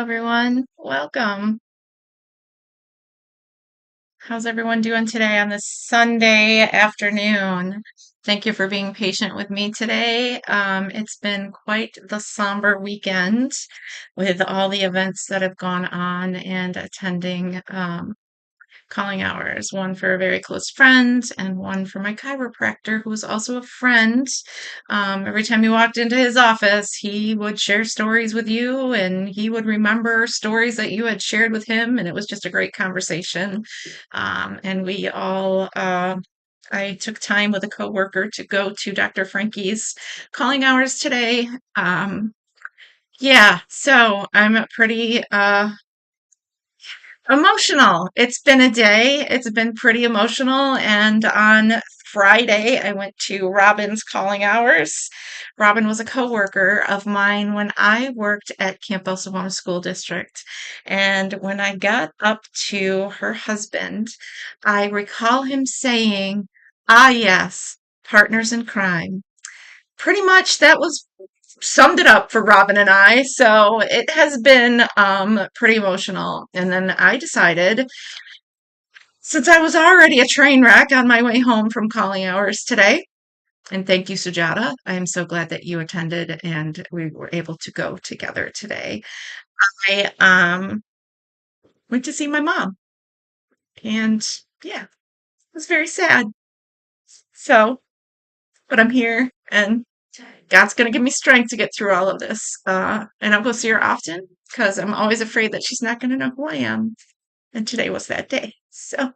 everyone. Welcome. How's everyone doing today on this Sunday afternoon? Thank you for being patient with me today. It's been quite the somber weekend with all the events that have gone on and attending calling hours, one for a very close friend and one for my chiropractor, who was also a friend. Every time you walked into his office, he would share stories with you and he would remember stories that you had shared with him. And it was just a great conversation. And we all, I took time with a coworker to go to Dr. Frankie's calling hours today. Yeah, so I'm pretty emotional. It's been a day. It's been pretty emotional. And on Friday, I went to Robin's calling hours. Robin was a coworker of mine when I worked at Camp El Segundo School District. And when I got up to her husband, I recall him saying, "Ah, yes, partners in crime." Pretty much that was summed it up for Robin and I. So it has been pretty emotional. And then I decided, since I was already a train wreck on my way home from calling hours today, and thank you, Sujata. I am so glad that you attended and we were able to go together today. I went to see my mom, and yeah, it was very sad. So, but I'm here, and God's gonna give me strength to get through all of this. And I'll go see her often because I'm always afraid that she's not gonna know who I am. And today was that day. So,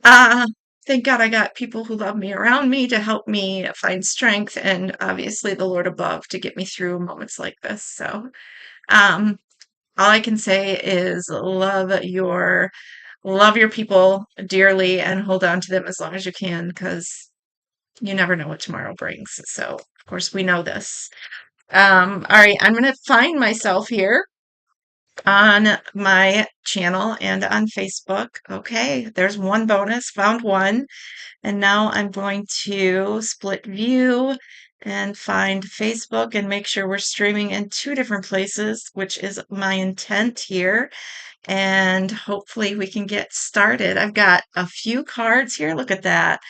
uh, thank God I got people who love me around me to help me find strength, and obviously the Lord above to get me through moments like this. So, um, all I can say is love your people dearly and hold on to them as long as you can, because you never know what tomorrow brings. So, of course, we know this. All right, I'm going to find myself here on my channel and on Facebook. Okay, there's one bonus, found one. And now I'm going to split view and find Facebook and make sure we're streaming in two different places, which is my intent here. And hopefully we can get started. I've got a few cards here. Look at that.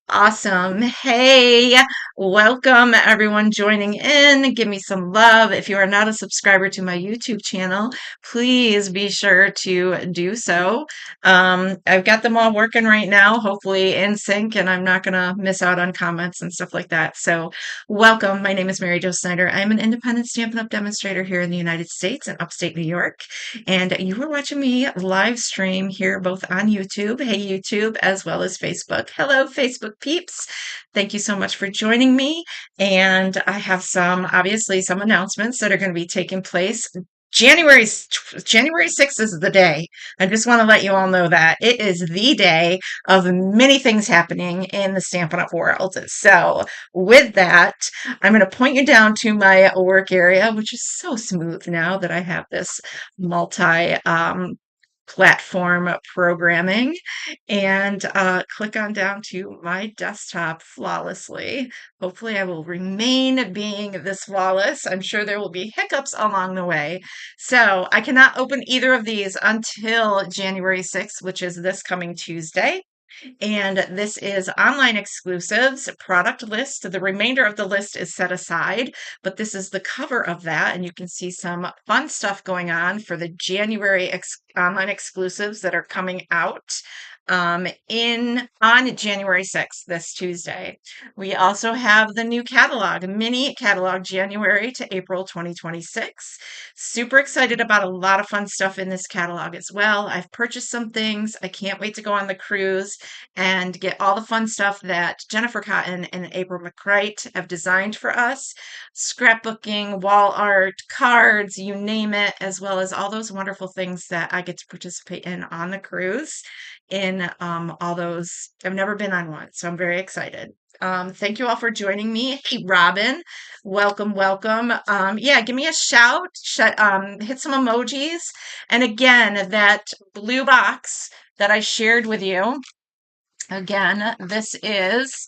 Awesome. Hey, welcome everyone joining in. Give me some love. If you are not a subscriber to my YouTube channel, please be sure to do so. I've got them all working right now, hopefully in sync, and I'm not going to miss out on comments and stuff like that. So, welcome. My name is Mary Jo Snyder. I'm an independent Stampin' Up! Demonstrator here in the United States in upstate New York. And you are watching me live stream here both on YouTube, hey YouTube, as well as Facebook. Hello, Facebook peeps. Thank you so much for joining me. And I have obviously some announcements that are going to be taking place. January 6th is the day. I just want to let you all know that it is the day of many things happening in the Stampin' Up! World. So with that, I'm going to point you down to my work area, which is so smooth now that I have this multi platform programming, and click on down to my desktop flawlessly. Hopefully I will remain being this flawless. I'm sure there will be hiccups along the way. So I cannot open either of these until January 6th, which is this coming Tuesday. And this is online exclusives, product list. The remainder of the list is set aside, but this is the cover of that. And you can see some fun stuff going on for the January online exclusives that are coming out in on January 6th, this Tuesday. We also have the new catalog, mini catalog, January to April 2026. Super excited about a lot of fun stuff in this catalog as well. I've purchased some things. I can't wait to go on the cruise and get all the fun stuff that Jennifer Cotton and April McCright have designed for us. Scrapbooking, wall art, cards, you name it, as well as all those wonderful things that I get to participate in on the cruise. In all those, I've never been on one, so I'm very excited. Thank you all for joining me. Hey, Robin, welcome, welcome. Yeah, give me a shout, hit some emojis. And again, that blue box that I shared with you, again, this is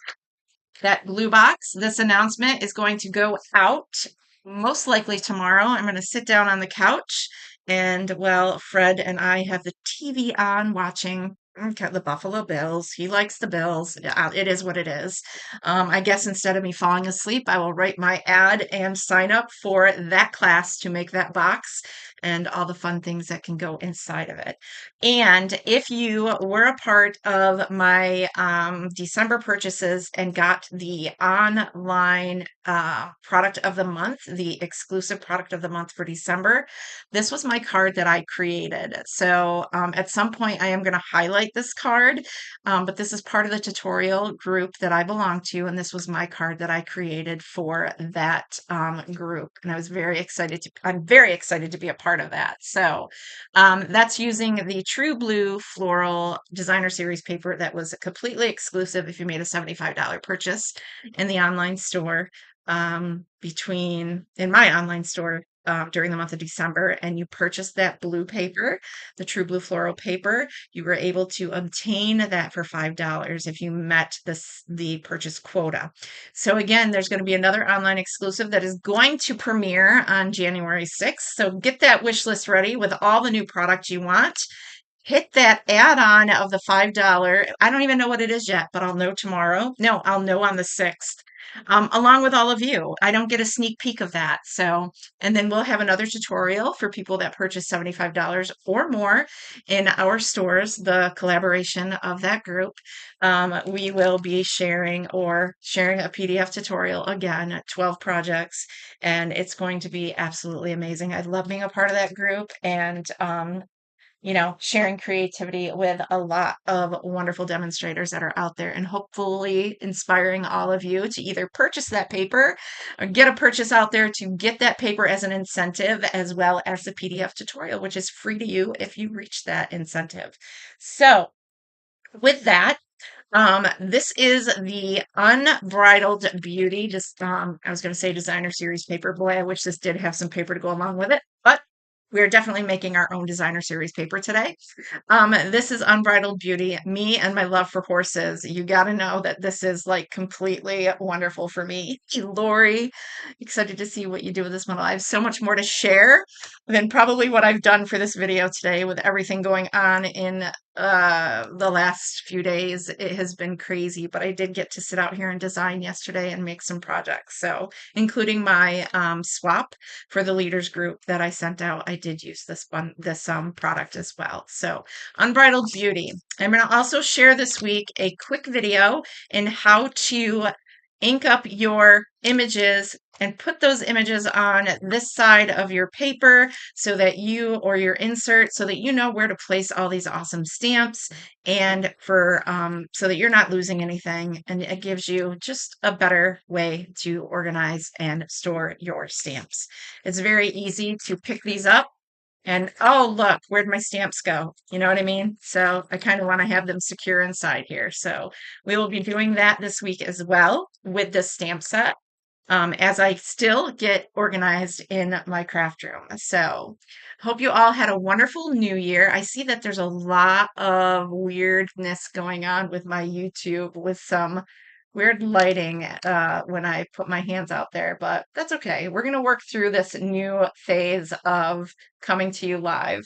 that blue box. This announcement is going to go out Most likely tomorrow, I'm going to sit down on the couch and, well, Fred and I have the TV on watching the Buffalo Bills. He likes the Bills. It is what it is. I guess instead of me falling asleep, I will write my ad and sign up for that class to make that box and all the fun things that can go inside of it. And if you were a part of my December purchases and got the online product of the month, the exclusive product of the month for December, this was my card that I created. So at some point, I am going to highlight this card, but this is part of the tutorial group that I belong to, and this was my card that I created for that group, and I was very excited to. I'm very excited to be a part of that. So that's using the True Blue Floral Designer Series paper that was completely exclusive if you made a $75 purchase in the online store in my online store during the month of December, and you purchased that blue paper, the True Blue Floral paper, you were able to obtain that for $5 if you met the purchase quota. So again, there's going to be another online exclusive that is going to premiere on January 6th. So get that wish list ready with all the new product you want. Hit that add-on of the $5. I don't even know what it is yet, but I'll know tomorrow. No, I'll know on the 6th, along with all of you. I don't get a sneak peek of that. So, and then we'll have another tutorial for people that purchase $75 or more in our stores, the collaboration of that group. We will be sharing a PDF tutorial again, 12 projects, and it's going to be absolutely amazing. I love being a part of that group and sharing creativity with a lot of wonderful demonstrators that are out there and hopefully inspiring all of you to either purchase that paper or get a purchase out there to get that paper as an incentive, as well as the PDF tutorial, which is free to you if you reach that incentive. So with that, this is the Unbridled Beauty. Just I was going to say designer series paper. Boy, I wish this did have some paper to go along with it, but we're definitely making our own designer series paper today. This is Unbridled Beauty. Me and my love for horses. You got to know that this is like completely wonderful for me. Hey, Lori, excited to see what you do with this model. I have so much more to share than probably what I've done for this video today with everything going on in the last few days. It has been crazy, but I did get to sit out here and design yesterday and make some projects. So including my swap for the leaders group that I sent out, I did use this product as well. So Unbridled Beauty. I'm going to also share this week a quick video in how to ink up your images and put those images on this side of your paper so that your insert, so that you know where to place all these awesome stamps, and for so that you're not losing anything, and it gives you just a better way to organize and store your stamps. It's very easy to pick these up and, oh, look, where'd my stamps go? You know what I mean? So I kind of want to have them secure inside here. So we will be doing that this week as well with this stamp set, as I still get organized in my craft room. So hope you all had a wonderful new year. I see that there's a lot of weirdness going on with my YouTube with some weird lighting when I put my hands out there, but that's okay. We're going to work through this new phase of coming to you live.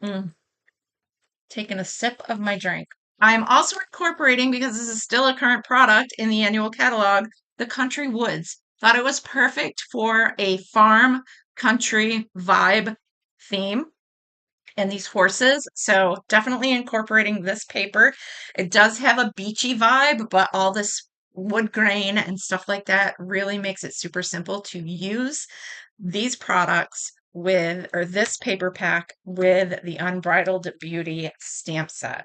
Mm, taking a sip of my drink. I'm also incorporating, because this is still a current product in the annual catalog, the Country Woods. Thought it was perfect for a farm country vibe theme and these horses. So definitely incorporating this paper. It does have a beachy vibe, but all this wood grain and stuff like that really makes it super simple to use these products with, or this paper pack with the Unbridled Beauty stamp set.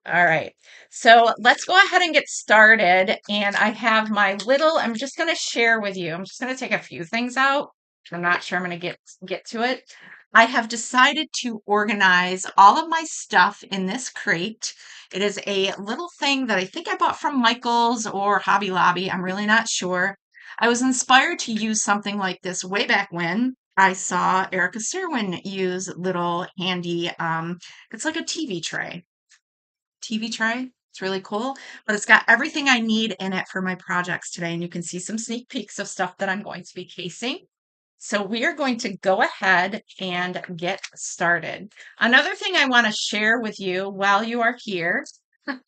All right, so let's go ahead and get started. And I have I'm just going to share with you. I'm just going to take a few things out. I'm not sure I'm going to get to it. I have decided to organize all of my stuff in this crate. It is a little thing that I think I bought from Michael's or Hobby Lobby. I'm really not sure. I was inspired to use something like this way back when I saw Erica Serwin use little handy, it's like a TV tray. TV tray. It's really cool, but it's got everything I need in it for my projects today. And you can see some sneak peeks of stuff that I'm going to be casing. So we are going to go ahead and get started. Another thing I want to share with you while you are here, isn't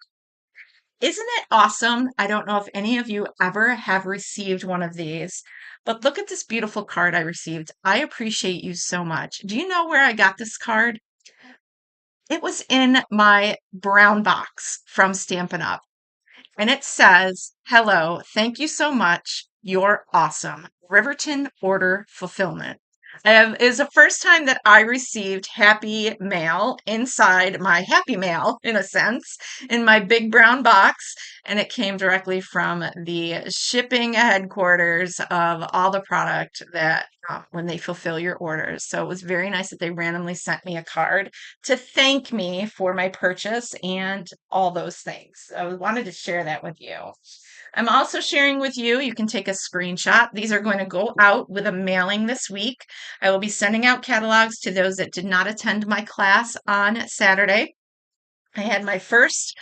it awesome? I don't know if any of you ever have received one of these, but look at this beautiful card I received. I appreciate you so much. Do you know where I got this card? It was in my brown box from Stampin' Up. And it says, "Hello, thank you so much. You're awesome. Riverton Order Fulfillment." It is the first time that I received happy mail inside my happy mail, in a sense, in my big brown box. And it came directly from the shipping headquarters of all the product that when they fulfill your orders. So it was very nice that they randomly sent me a card to thank me for my purchase and all those things. I wanted to share that with you. I'm also sharing with you, you can take a screenshot. These are going to go out with a mailing this week. I will be sending out catalogs to those that did not attend my class on Saturday. I had my first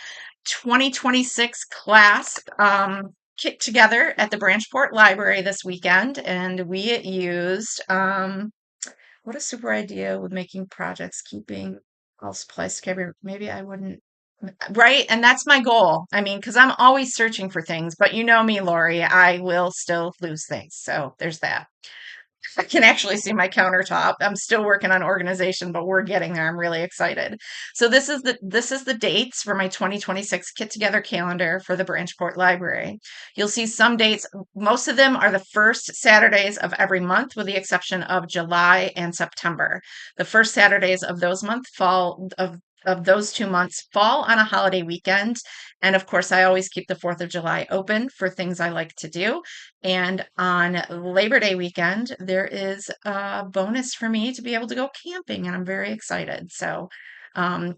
2026 class kit together at the Branchport Library this weekend, and we used what a super idea with making projects, keeping all supplies together. Maybe I wouldn't, right? And that's my goal. I mean, because I'm always searching for things, but you know me, Lori, I will still lose things. So there's that. I can actually see my countertop. I'm still working on organization, but we're getting there. I'm really excited. So this is the dates for my 2026 Kit Together calendar for the Branchport Library. You'll see some dates. Most of them are the first Saturdays of every month, with the exception of July and September. The first Saturdays of those months fall of those 2 months fall on a holiday weekend. And of course, I always keep the 4th of July open for things I like to do. And on Labor Day weekend, there is a bonus for me to be able to go camping, and I'm very excited. So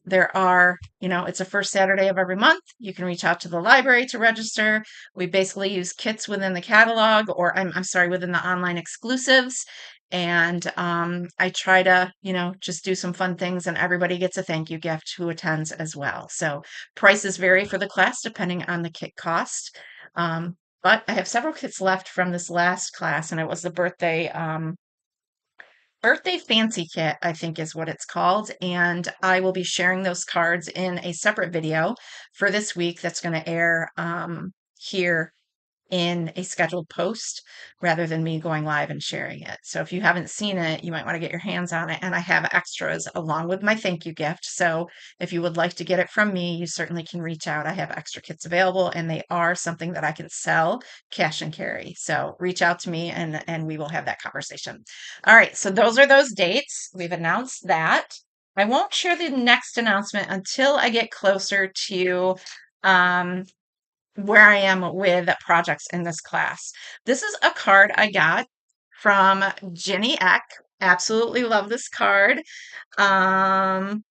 there are, it's the first Saturday of every month. You can reach out to the library to register. We basically use kits within the catalog, or I'm sorry, within the online exclusives. And I try to, just do some fun things, and everybody gets a thank you gift who attends as well. So prices vary for the class depending on the kit cost. But I have several kits left from this last class, and it was the birthday fancy kit, I think is what it's called. And I will be sharing those cards in a separate video for this week that's going to air here in a scheduled post rather than me going live and sharing it. So if you haven't seen it, you might want to get your hands on it. And I have extras along with my thank you gift. So if you would like to get it from me, you certainly can reach out. I have extra kits available, and they are something that I can sell cash and carry. So reach out to me, and we will have that conversation. All right. So those are those dates. We've announced that. I won't share the next announcement until I get closer to um, where I am with projects in this class. This is a card I got from Jenny Eck. Absolutely love this card. Um,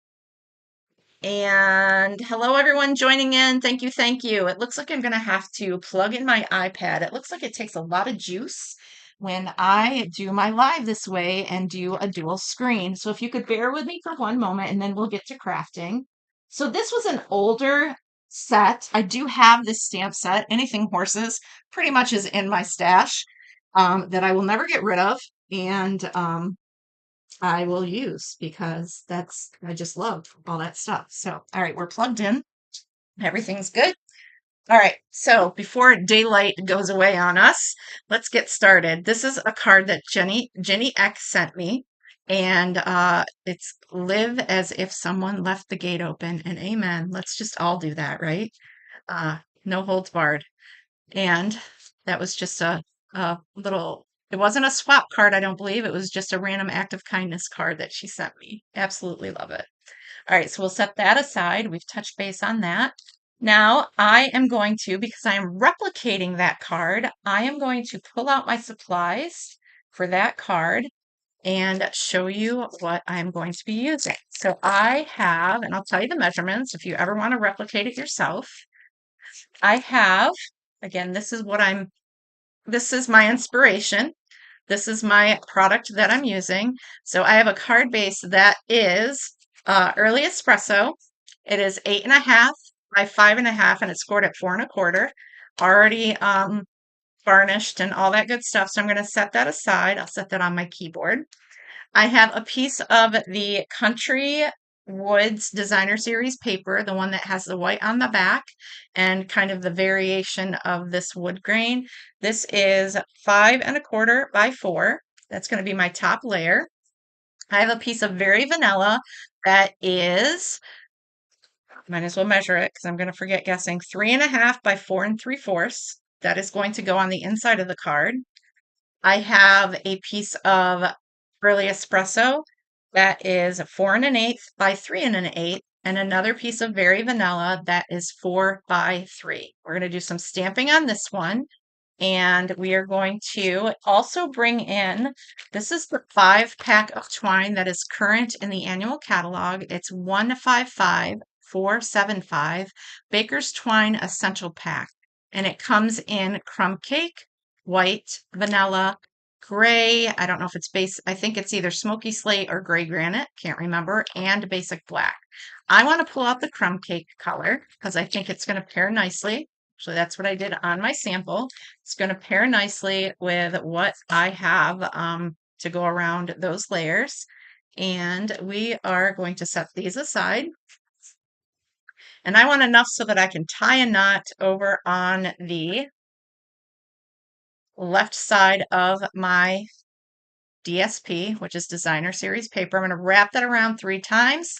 and hello, everyone joining in. Thank you. Thank you. It looks like I'm going to have to plug in my iPad. It looks like it takes a lot of juice when I do my live this way and do a dual screen. So if you could bear with me for one moment, and then we'll get to crafting. So this was an older set. I do have this stamp set. Anything horses pretty much is in my stash that I will never get rid of. And I will use because I just love all that stuff. So, all right, we're plugged in. Everything's good. All right, so before daylight goes away on us, let's get started. This is a card that Jenny X sent me, and it's "Live as if someone left the gate open," and amen. Let's just all do that, right? No holds barred. And that was just a little, it wasn't a swap card, I don't believe. It was just a random act of kindness card that she sent me. Absolutely love it. All right, so we'll set that aside. We've touched base on that. Now I am going to, because I am replicating that card, I am going to pull out my supplies for that card and show you what I'm going to be using. So I have, and I'll tell you the measurements if you ever want to replicate it yourself. I have, again, this is my inspiration. This is my product that I'm using. So I have a card base that is early espresso. It is 8.5 by 5.5, and it's scored at 4 1/4. Already varnished and all that good stuff. So I'm going to set that aside. I'll set that on my keyboard. I have a piece of the Country Woods Designer Series paper, the one that has the white on the back and kind of the variation of this wood grain. This is 5 1/4 by 4. That's going to be my top layer. I have a piece of Very Vanilla that is, might as well measure it because I'm going to forget guessing, 3.5 by 4 3/4. That is going to go on the inside of the card. I have a piece of early espresso that is 4 1/8 by 3 1/8, and another piece of Very Vanilla that is 4 by 3. We're going to do some stamping on this one. And we are going to also bring in, this is the 5-pack of twine that is current in the annual catalog. It's 155475 Baker's Twine Essential Pack. And it comes in crumb cake, white, vanilla, gray. I don't know if it's base. I think it's either smoky slate or gray granite. Can't remember. And basic black. I want to pull out the crumb cake color because I think it's going to pair nicely. Actually, that's what I did on my sample. It's going to pair nicely with what I have to go around those layers. And we are going to set these aside. And I want enough so that I can tie a knot over on the left side of my DSP, which is Designer Series paper. I'm going to wrap that around 3 times,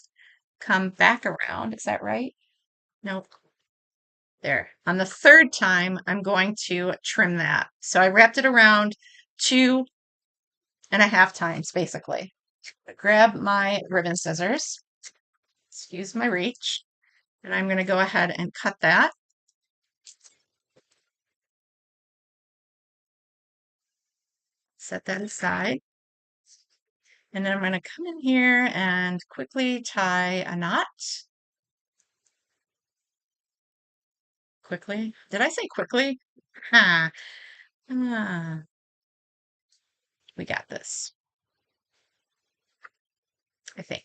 come back around. Is that right? Nope. There. On the 3rd time, I'm going to trim that. So I wrapped it around 2.5 times, basically. Grab my ribbon scissors. Excuse my reach. And I'm going to go ahead and cut that. Set that aside. And then I'm going to come in here and quickly tie a knot. Quickly. Did I say quickly? Huh. We got this. I think.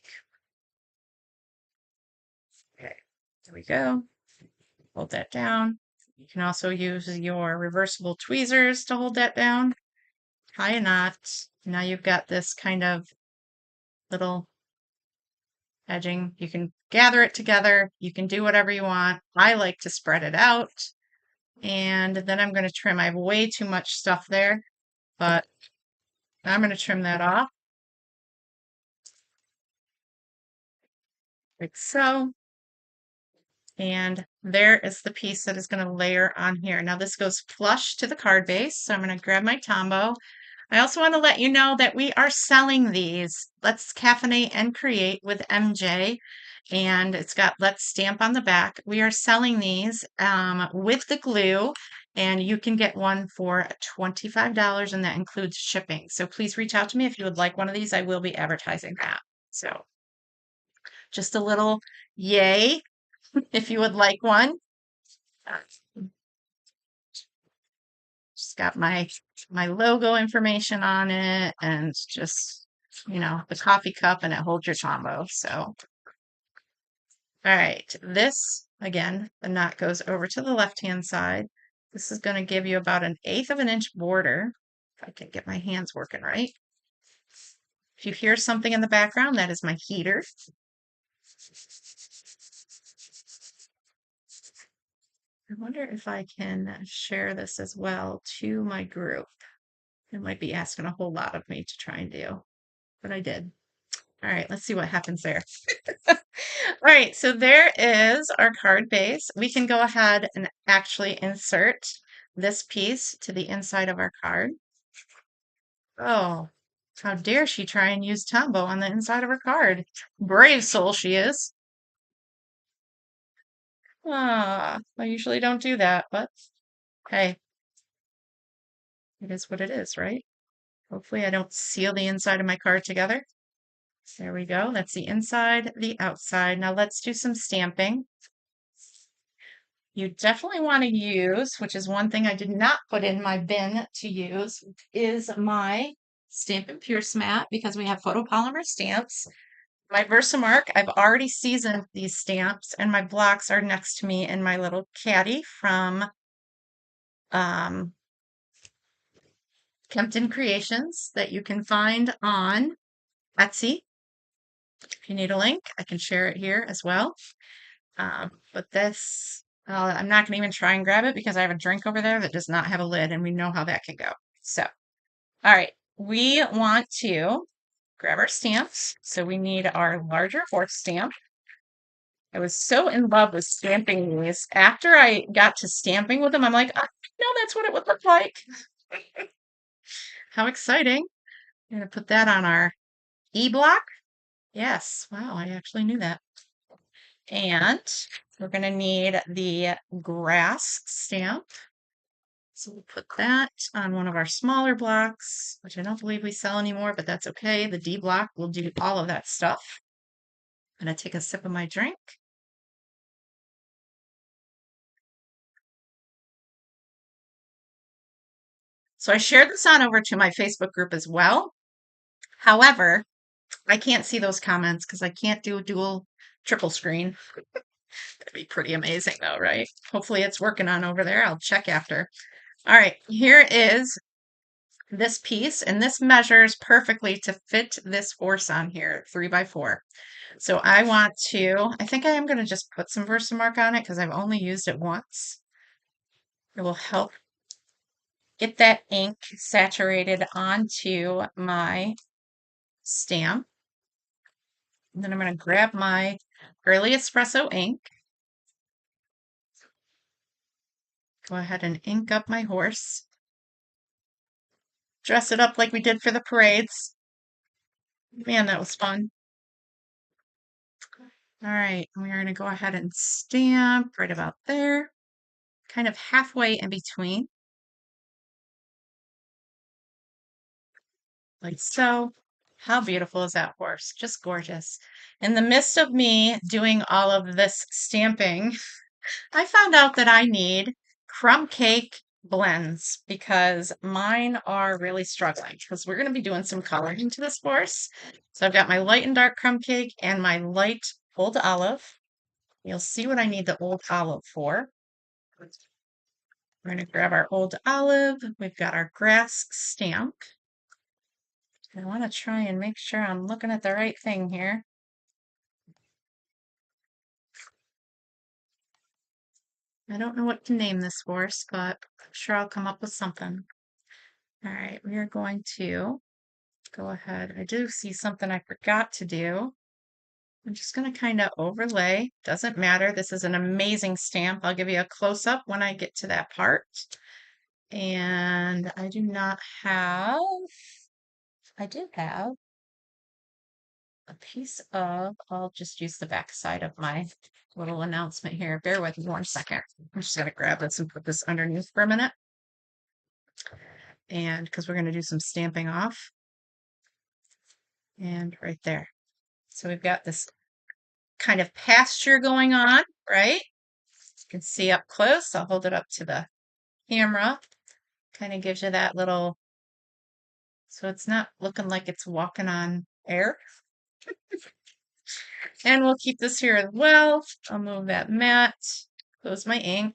Okay. There we go. Hold that down. You can also use your reversible tweezers to hold that down. Tie a knot. Now you've got this kind of little edging. You can gather it together. You can do whatever you want. I like to spread it out. And then I'm going to trim. I have way too much stuff there, but I'm going to trim that off. Like so. And there is the piece that is going to layer on here. Now this goes flush to the card base. So I'm going to grab my Tombow. I also want to let you know that we are selling these. Let's Caffeinate and Create with MJ. And it's got Let's Stamp on the back. We are selling these with the glue. And you can get one for $25, and that includes shipping. So please reach out to me if you would like one of these. I will be advertising that. So just a little yay if you would like one. Just got my logo information on it, and just, the coffee cup, and it holds your Tombow. So, all right, this again, the knot goes over to the left-hand side. This is going to give you about 1/8 of an inch border. If I can get my hands working right. If you hear something in the background, that is my heater. I wonder if I can share this as well to my group. It might be asking a whole lot of me to try and do, but I did. All right, let's see what happens there. All right, so there is our card base. We can go ahead and actually insert this piece to the inside of our card. Oh, how dare she try and use Tombow on the inside of her card. Brave soul she is. Ah, I usually don't do that, but hey, it is what it is, right? Hopefully I don't seal the inside of my card together. There we go. That's the inside, the outside. Now let's do some stamping. You definitely want to use, which is one thing I did not put in my bin to use, is my Stampin' Pierce mat, because we have photopolymer stamps. my Versamark, I've already seasoned these stamps, and my blocks are next to me in my little caddy from um, Kempton Creations that you can find on Etsy. If you need a link, I can share it here as well. But this, I'm not going to even try and grab it because I have a drink over there that does not have a lid, and we know how that can go. So, all right, we want to grab our stamps. So we need our larger horse stamp. I was so in love with stamping these. After I got to stamping with them, I'm like, I know that's what it would look like. How exciting. I'm going to put that on our E-block. Yes, wow, I actually knew that. And we're going to need the grass stamp. So we'll put that on one of our smaller blocks, which I don't believe we sell anymore, but that's okay. The D block will do all of that stuff. I'm going to take a sip of my drink. So I shared this on over to my Facebook group as well. However, I can't see those comments because I can't do a dual triple screen. That'd be pretty amazing though, right? Hopefully it's working on over there. I'll check after. All right, here is this piece, and this measures perfectly to fit this horse on here, 3x4. So I think I am going to just put some Versamark on it because I've only used it once. It will help get that ink saturated onto my stamp. And then I'm going to grab my early espresso ink. Go ahead and ink up my horse. Dress it up like we did for the parades. Man, that was fun. All right, we're going to go ahead and stamp right about there, kind of halfway in between, like so. How beautiful is that horse? Just gorgeous. In the midst of me doing all of this stamping, I found out that I need crumb cake blends because mine are really struggling because we're going to be doing some coloring to this horse. So I've got my light and dark crumb cake and my light old olive. You'll see what I need the old olive for. We're going to grab our old olive. We've got our grass stamp. I want to try and make sure I'm looking at the right thing here. I don't know what to name this horse, but I'm sure I'll come up with something. All right, we are going to go ahead. I do see something I forgot to do. I'm just going to kind of overlay. Doesn't matter. This is an amazing stamp. I'll give you a close-up when I get to that part. And I do not have, I do have a piece of, I'll just use the back side of my little announcement here. Bear with me 1 second. I'm just going to grab this and put this underneath for a minute. And because we're going to do some stamping off. And right there. So we've got this kind of pasture going on, right? You can see up close. I'll hold it up to the camera. Kind of gives you that little, so it's not looking like it's walking on air. And we'll keep this here as well. I'll move that mat, close my ink.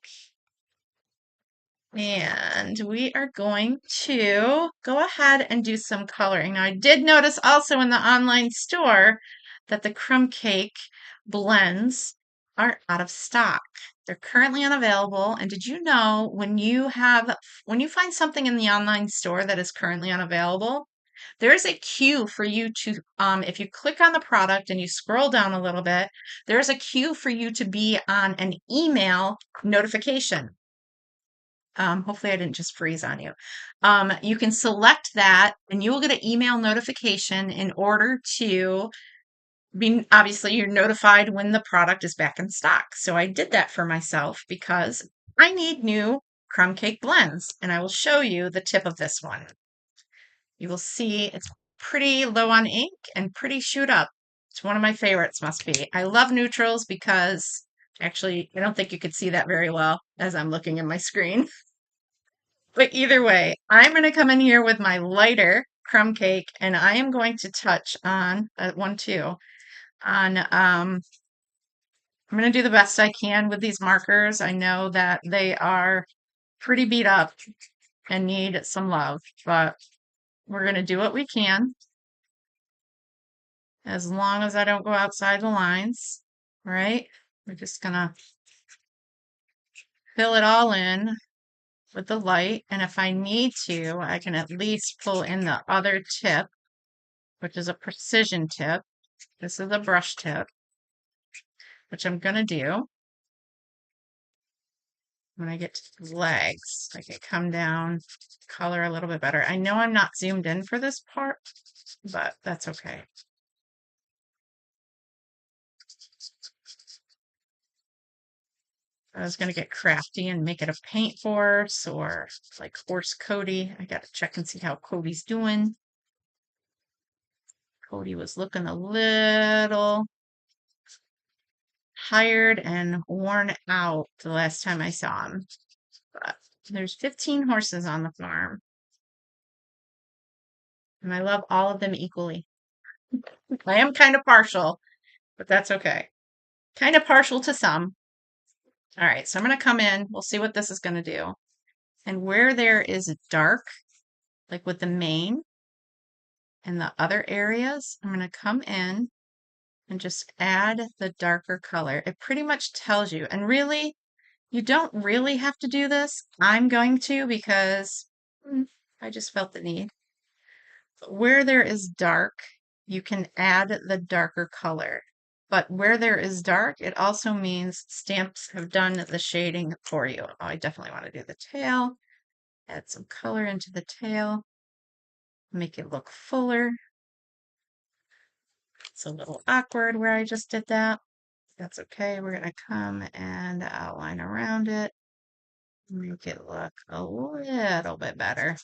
And we are going to go ahead and do some coloring. Now, I did notice also in the online store that the crumb cake blends are out of stock. They're currently unavailable. And did you know when you find something in the online store that is currently unavailable, there is a queue for you to, if you click on the product and you scroll down a little bit, there's a queue for you to be on an email notification. Hopefully I didn't just freeze on you. You can select that and you will get an email notification in order to be, obviously you're notified when the product is back in stock. So I did that for myself because I need new crumb cake blends, and I will show you the tip of this one. You will see it's pretty low on ink and pretty shoot up. It's one of my favorites, must be. I love neutrals because actually I don't think you could see that very well as I'm looking at my screen. But either way, I'm going to come in here with my lighter crumb cake and I am going to touch on one too. on I'm going to do the best I can with these markers. I know that they are pretty beat up and need some love, but we're going to do what we can as long as I don't go outside the lines, right? We're just going to fill it all in with the light. And if I need to, I can at least pull in the other tip, which is a precision tip. This is a brush tip, which I'm going to do when I get to the legs. I can come down, color a little bit better. I know I'm not zoomed in for this part, but that's okay. I was going to get crafty and make it a paint horse or like horse Cody. I got to check and see how Cody's doing. Cody was looking a little tired and worn out the last time I saw him. But there's 15 horses on the farm, and I love all of them equally. I am kind of partial, but that's okay. Kind of partial to some. All right, so I'm going to come in. We'll see what this is going to do. And where there is dark, like with the mane and the other areas, I'm going to come in and just add the darker color. It pretty much tells you. And really, you don't really have to do this. I'm going to because I just felt the need. But where there is dark, you can add the darker color. But where there is dark, it also means stamps have done the shading for you. Oh, I definitely want to do the tail. Add some color into the tail. Make it look fuller. It's a little awkward where I just did that. That's okay. We're going to come and outline around it. Make it look a little bit better.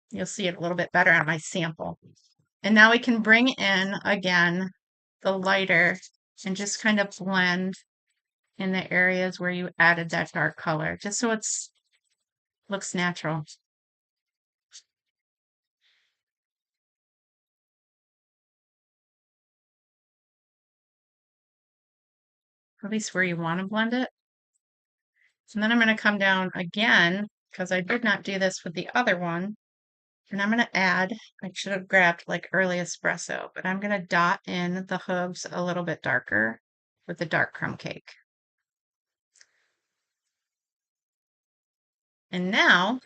You'll see it a little bit better on my sample. And now we can bring in, again, the lighter and just kind of blend in the areas where you added that dark color, just so it's looks natural. At least where you want to blend it. And then I'm going to come down again, because I did not do this with the other one. And I'm going to add, I should have grabbed like early espresso, but I'm going to dot in the hooves a little bit darker with the dark crumb cake. And now,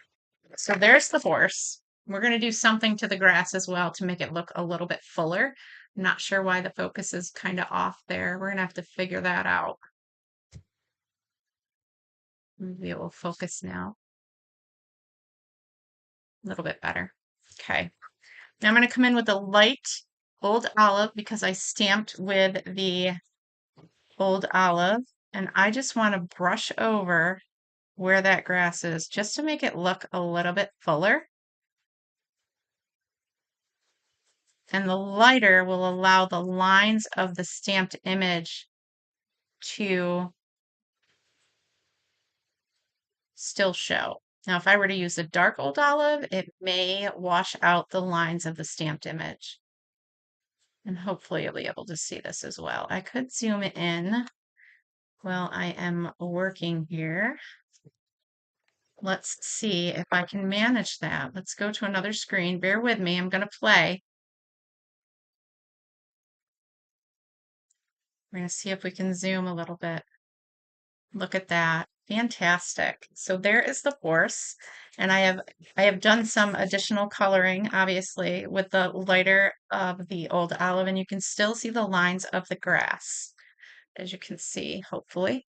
so there's the horse. We're going to do something to the grass as well to make it look a little bit fuller. I'm not sure why the focus is kind of off there. We're going to have to figure that out. Maybe it will focus now. A little bit better. Okay. Now I'm going to come in with a light old olive because I stamped with the old olive. And I just want to brush over where that grass is just to make it look a little bit fuller. And the lighter will allow the lines of the stamped image to still show. Now, if I were to use a dark old olive, it may wash out the lines of the stamped image. And hopefully you'll be able to see this as well. I could zoom in while I am working here. Let's see if I can manage that. Let's go to another screen. Bear with me. I'm going to play. We're going to see if we can zoom a little bit. Look at that. Fantastic. So there is the horse. And I have done some additional coloring, obviously, with the lighter of the old olive, and you can still see the lines of the grass, as you can see, hopefully.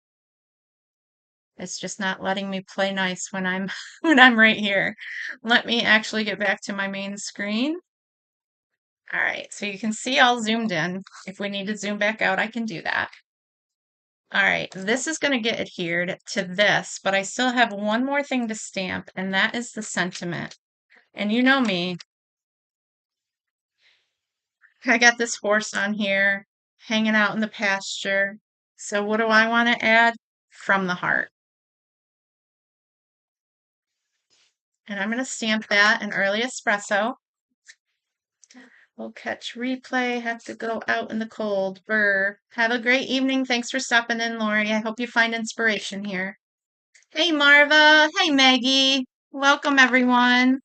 It's just not letting me play nice when I'm when I'm right here. Let me actually get back to my main screen. All right, so you can see all zoomed in. If we need to zoom back out, I can do that. All right, this is going to get adhered to this, but I still have one more thing to stamp, and that is the sentiment. And you know me, I got this horse on here hanging out in the pasture. So what do I want to add? From the heart. And I'm going to stamp that in early espresso. We'll catch replay. Have to go out in the cold. Brr. Have a great evening. Thanks for stopping in, Lori. I hope you find inspiration here. Hey, Marva. Hey, Maggie. Welcome, everyone.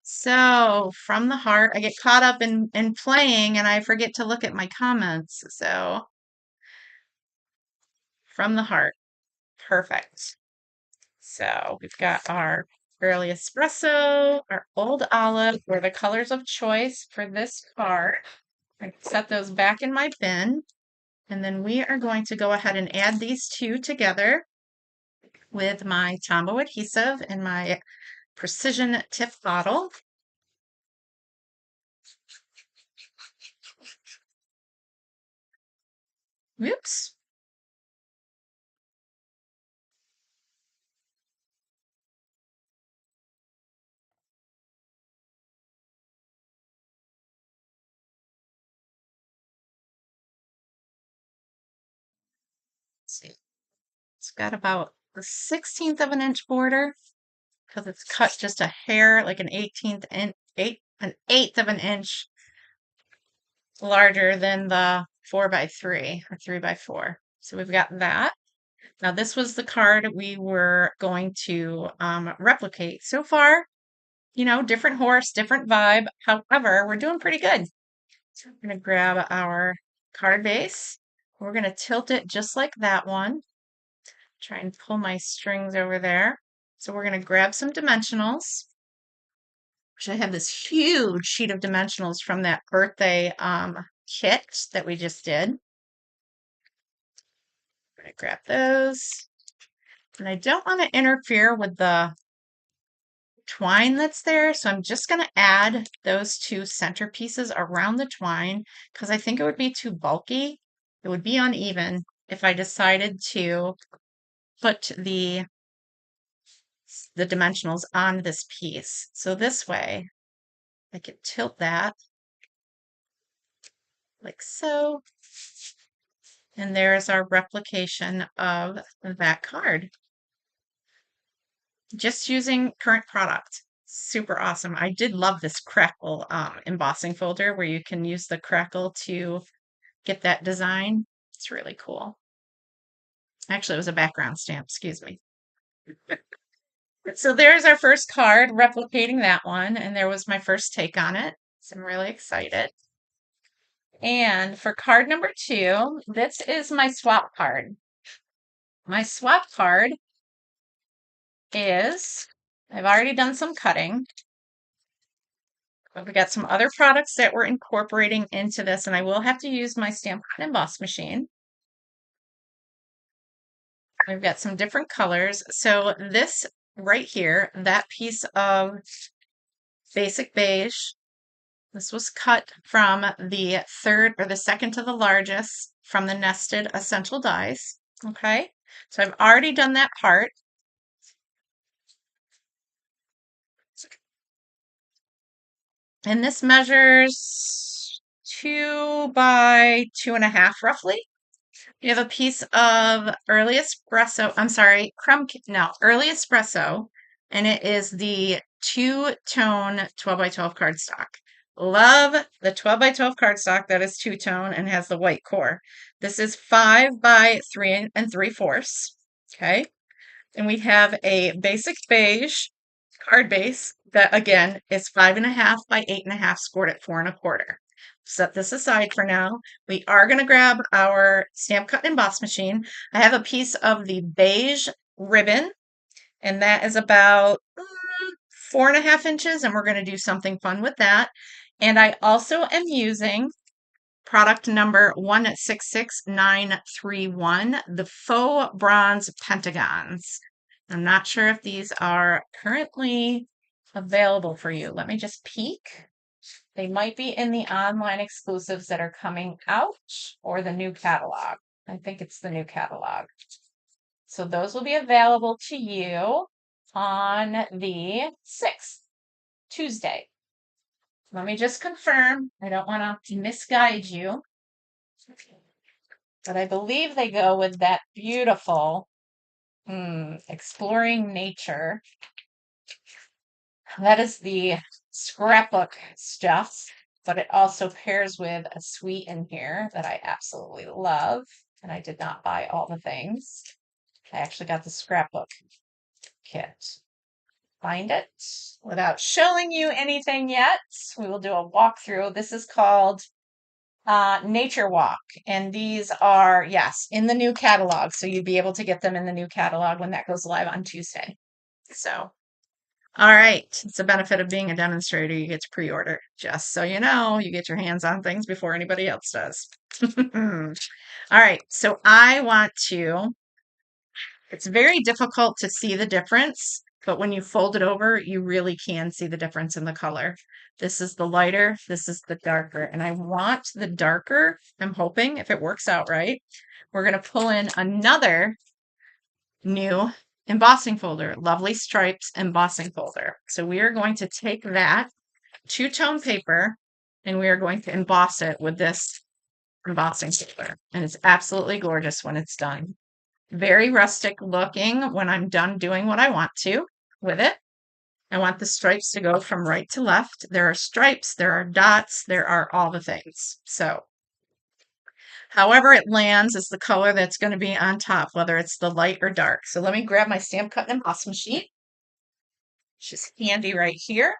So, from the heart, I get caught up in playing and I forget to look at my comments. So, from the heart. Perfect. So, we've got our early espresso, our old olive, were the colors of choice for this card. I set those back in my bin. And then we are going to go ahead and add these two together with my Tombow adhesive and my precision tip bottle. Whoops. Let's see. It's got about the 16th of an inch border because it's cut just a hair, like an eighth of an inch larger than the 4x3 or 3x4. So we've got that. Now this was the card we were going to replicate. So far, different horse, different vibe. However, we're doing pretty good. So we're going to grab our card base. We're going to tilt it just like that one. Try and pull my strings over there. So we're going to grab some dimensionals. Which I have this huge sheet of dimensionals from that birthday kit that we just did. I'm going to grab those. And I don't want to interfere with the twine that's there, so I'm just going to add those two centerpieces around the twine because I think it would be too bulky. It would be uneven if I decided to put the dimensionals on this piece. So this way, I could tilt that like so. And there's our replication of that card. Just using current product. Super awesome. I did love this crackle embossing folder where you can use the crackle to get that design. It's really cool. Actually, it was a background stamp, excuse me. So there's our first card, replicating that one, and there was my first take on it. So I'm really excited. And for card number 2, this is my swap card. My swap card is, I've already done some cutting, but we got some other products that we're incorporating into this, and I will have to use my Stamp Cut and Emboss machine. We've got some different colors. So this right here, that piece of basic beige, this was cut from the third or the second to the largest from the nested essential dies. Okay, so I've already done that part. And this measures 2 by 2.5 roughly. You have a piece of early espresso, I'm sorry, early espresso, and it is the two-tone 12 by 12 cardstock. Love the 12 by 12 cardstock that is two-tone and has the white core. This is 5 by 3 3/4. Okay. And we have a basic beige card base that again is 5.5 by 8.5, scored at 4 1/4. Set this aside for now. We are going to grab our Stamp Cut and Emboss machine. I have a piece of the beige ribbon, and that is about 4.5 inches, and we're going to do something fun with that. And I also am using product number 166931, the faux bronze pentagons. I'm not sure if these are currently available for you. Let me just peek. They might be in the online exclusives that are coming out or the new catalog. I think it's the new catalog. So those will be available to you on the 6th, Tuesday. Let me just confirm. I don't want to misguide you. But I believe they go with that beautiful exploring nature. That is the scrapbook stuff. but it also pairs with a sweet in here that I absolutely love. And I did not buy all the things. I actually got the scrapbook kit. Find it without showing you anything yet. We will do a walkthrough. This is called Nature Walk. And these are, yes, in the new catalog. So you'd be able to get them in the new catalog when that goes live on Tuesday. So, all right. It's the benefit of being a demonstrator. You get to pre-order. Just so you know, you get your hands on things before anybody else does. All right. So I want to, it's very difficult to see the difference, but when you fold it over, you really can see the difference in the color. This is the lighter, this is the darker, and I want the darker. I'm hoping if it works out right, we're going to pull in another new embossing folder, Lovely Stripes embossing folder. So we are going to take that two-tone paper and we are going to emboss it with this embossing folder. And it's absolutely gorgeous when it's done. Very rustic looking when I'm done doing what I want to with it. I want the stripes to go from right to left. There are stripes, there are dots, there are all the things. So however it lands is the color that's going to be on top, whether it's the light or dark. So let me grab my stamp cut and emboss machine, which is handy right here.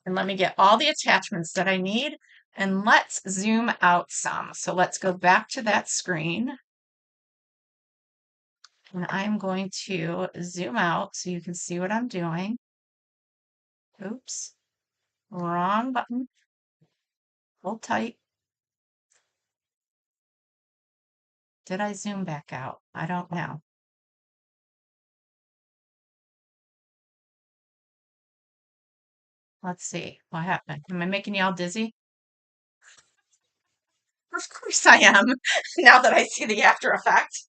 And let me get all the attachments that I need. And let's zoom out some. So let's go back to that screen. And I'm going to zoom out so you can see what I'm doing. Oops, wrong button. Hold tight. Did I zoom back out? I don't know. Let's see what happened. Am I making y'all dizzy? Of course I am, now that I see the after effect.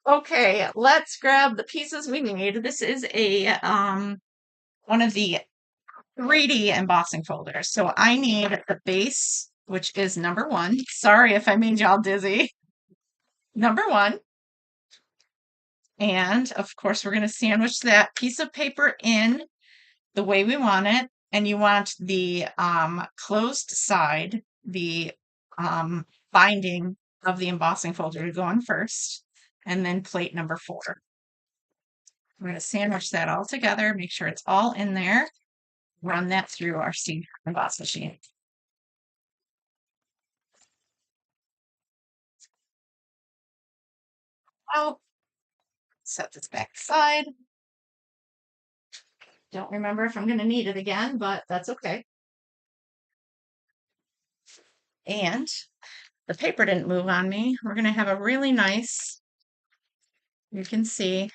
Okay, let's grab the pieces we need. This is a one of the 3D embossing folders. So I need the base, which is number 1. Sorry if I made y'all dizzy. Number 1. And of course, we're going to sandwich that piece of paper in the way we want it. And you want the closed side, the binding of the embossing folder to go on first, and then plate number 4. We're going to sandwich that all together, make sure it's all in there, run that through our seed emboss machine. I'll set this back aside. Don't remember if I'm going to need it again, but that's okay. And the paper didn't move on me. We're going to have a really nice, you can see,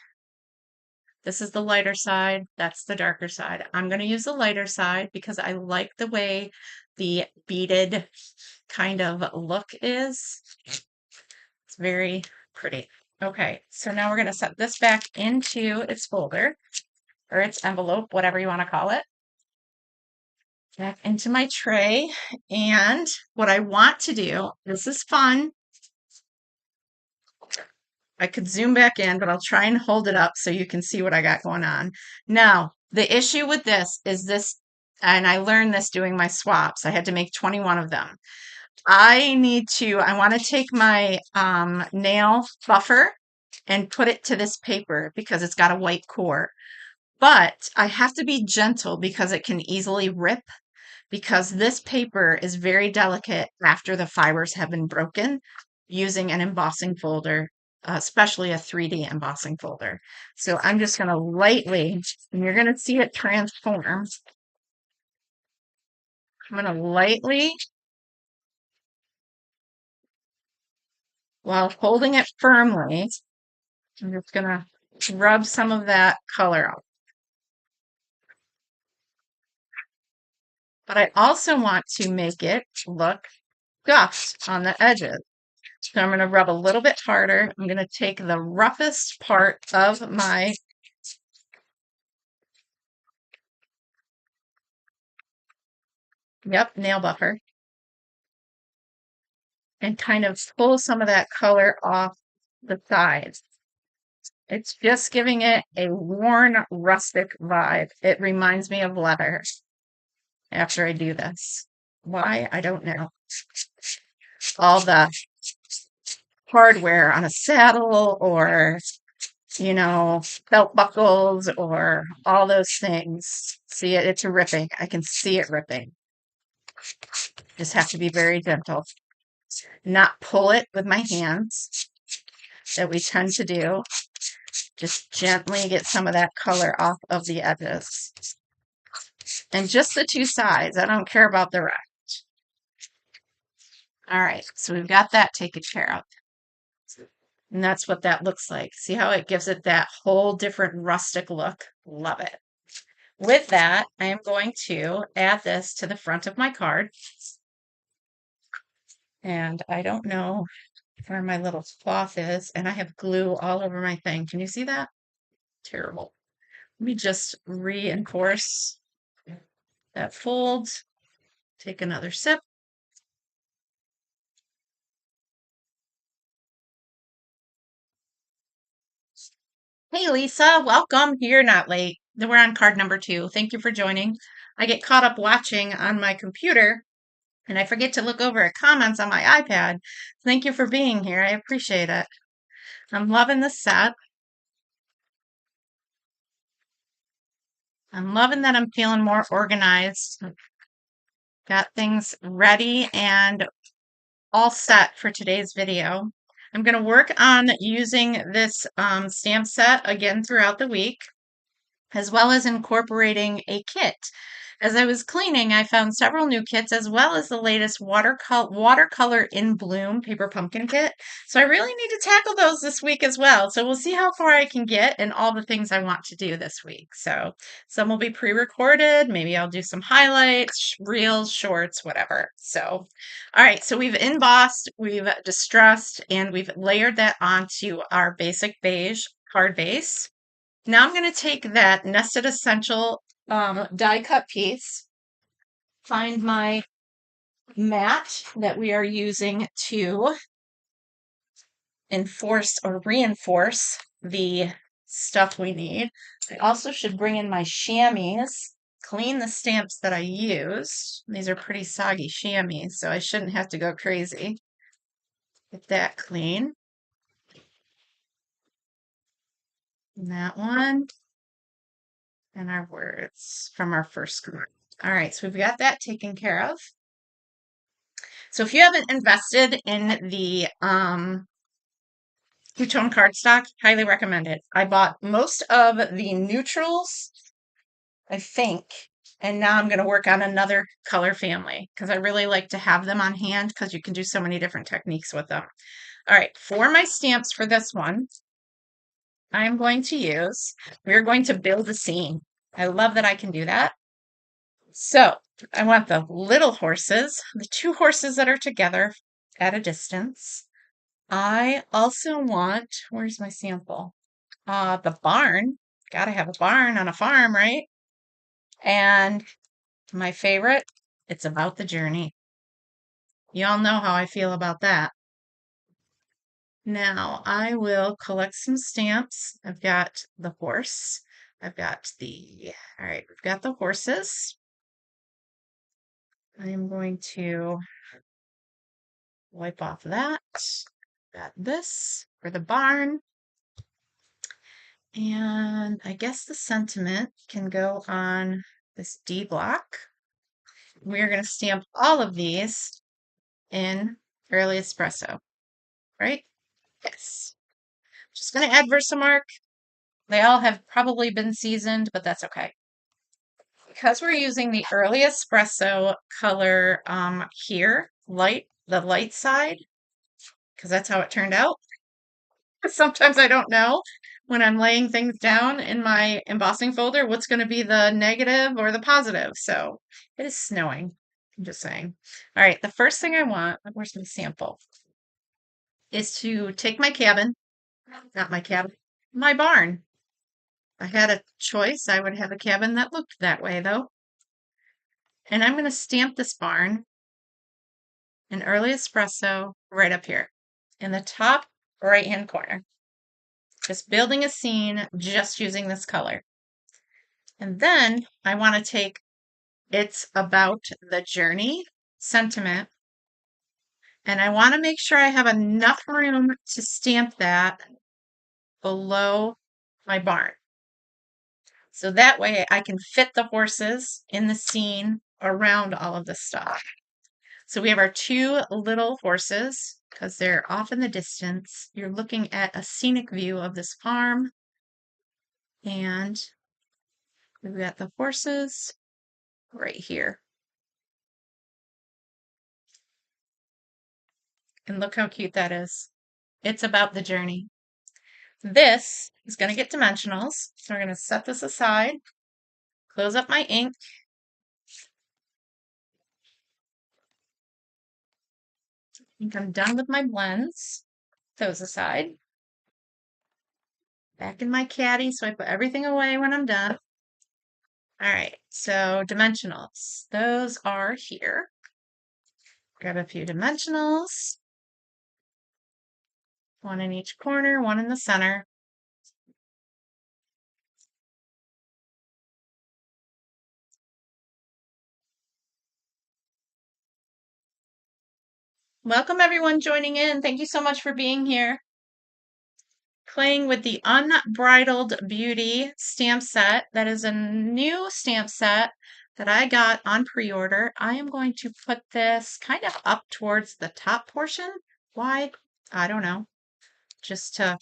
this is the lighter side, that's the darker side. I'm going to use the lighter side because I like the way the beaded kind of look is. It's very pretty. Okay, so now we're going to set this back into its folder, or its envelope, whatever you want to call it. Back into my tray. And what I want to do, this is fun. I could zoom back in, but I'll try and hold it up so you can see what I got going on. Now, the issue with this is this, and I learned this doing my swaps. I had to make 21 of them. I want to take my nail buffer and put it to this paper because it's got a white core. But I have to be gentle because it can easily rip, because this paper is very delicate after the fibers have been broken using an embossing folder, especially a 3D embossing folder. So I'm just going to lightly, and you're going to see it transform. I'm going to lightly, while holding it firmly, I'm just going to rub some of that color out. But I also want to make it look scuffed on the edges. So I'm going to rub a little bit harder. I'm going to take the roughest part of my nail buffer and kind of pull some of that color off the sides. It's just giving it a worn, rustic vibe. It reminds me of leather. after I do this. Why? I don't know. All the hardware on a saddle or, belt buckles or all those things. See it? It's ripping. I can see it ripping. Just have to be very gentle. Not pull it with my hands that we tend to do. Just gently get some of that color off of the edges. And just the two sides. I don't care about the rest. All right, so we've got that taken care of. And that's what that looks like. See how it gives it that whole different rustic look? Love it. With that, I am going to add this to the front of my card. And I don't know where my little cloth is, and I have glue all over my thing. Can you see that? Terrible. Let me just reinforce that fold. Take another sip. Hey, Lisa, welcome. You're not late. We're on card number 2. Thank you for joining. I get caught up watching on my computer and I forget to look over at comments on my iPad. Thank you for being here. I appreciate it. I'm loving the set. I'm loving that I'm feeling more organized. Got things ready and all set for today's video. I'm going to work on using this stamp set again throughout the week, as well as incorporating a kit. As I was cleaning, I found several new kits, as well as the latest watercolor in bloom paper pumpkin kit. So I really need to tackle those this week as well. So we'll see how far I can get and all the things I want to do this week. So some will be pre-recorded. Maybe I'll do some highlights, reels, shorts, whatever. So, all right. So we've embossed, we've distressed, and we've layered that onto our basic beige card base. Now I'm going to take that Nested Essential die cut piece, find my mat that we are using to enforce or reinforce the stuff we need. I also should bring in my chamois, clean the stamps that I used. These are pretty soggy chamois, so I shouldn't have to go crazy. Get that clean. And that one. And our words from our first group. All right, so we've got that taken care of. So if you haven't invested in the two-tone cardstock, highly recommend it. I bought most of the neutrals, I think, and now I'm going to work on another color family because I really like to have them on hand because you can do so many different techniques with them. All right, for my stamps for this one, I'm going to use, we're going to build a scene. I love that I can do that. So I want the little horses, the two horses that are together at a distance. I also want, where's my sample? The barn. Gotta have a barn on a farm, right? And my favorite, it's about the journey. You all know how I feel about that. Now I will collect some stamps. I've got the horse. All right, we've got the horses. I am going to wipe off that. Got this for the barn. And I guess the sentiment can go on this D block. We're going to stamp all of these in Early Espresso, right? Yes. Just going to add Versamark. They all have probably been seasoned, but that's okay. Because we're using the Early Espresso color here, the light side, because that's how it turned out. Sometimes I don't know when I'm laying things down in my embossing folder what's going to be the negative or the positive. So it is snowing. I'm just saying. All right, the first thing I want, where's my sample, is to take my cabin, not my cabin, my barn. If I had a choice, I would have a cabin that looked that way though. And I'm going to stamp this barn in Early Espresso right up here in the top right hand corner. Just building a scene, just using this color. And then I want to take It's about the journey sentiment, and I want to make sure I have enough room to stamp that below my barn. So that way I can fit the horses in the scene around all of this stuff. So we have our two little horses because they're off in the distance. You're looking at a scenic view of this farm, and we've got the horses right here. And look how cute that is. It's about the journey. This is going to get dimensionals. So we're going to set this aside, close up my ink. I think I'm done with my blends. Those aside. Back in my caddy, so I put everything away when I'm done. All right, so dimensionals. Those are here. Grab a few dimensionals. One in each corner, one in the center. Welcome everyone joining in. Thank you so much for being here. Playing with the Unbridled Beauty stamp set. That is a new stamp set that I got on pre-order. I am going to put this kind of up towards the top portion. Why? I don't know. Just to,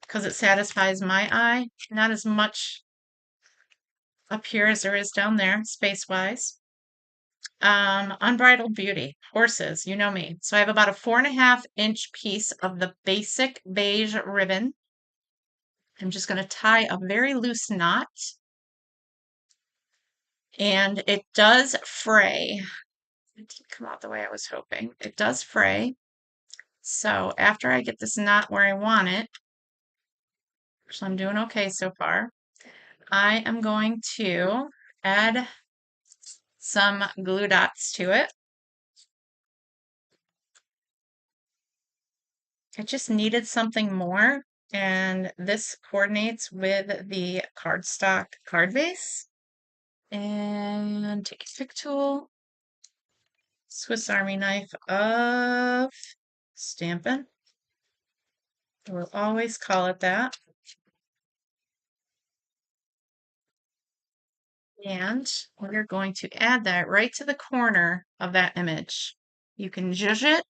because it satisfies my eye. Not as much up here as there is down there, space-wise. Unbridled Beauty, horses, you know me. So I have about a 4.5-inch piece of the basic beige ribbon. I'm just going to tie a very loose knot. And it does fray. It didn't come out the way I was hoping. It does fray. So after I get this knot where I want it, so I'm doing okay so far, I am going to add some glue dots to it. I just needed something more, and this coordinates with the cardstock card base. And take a pick tool, Swiss Army knife of stamping. We'll always call it that. And we're going to add that right to the corner of that image. You can zhuzh it,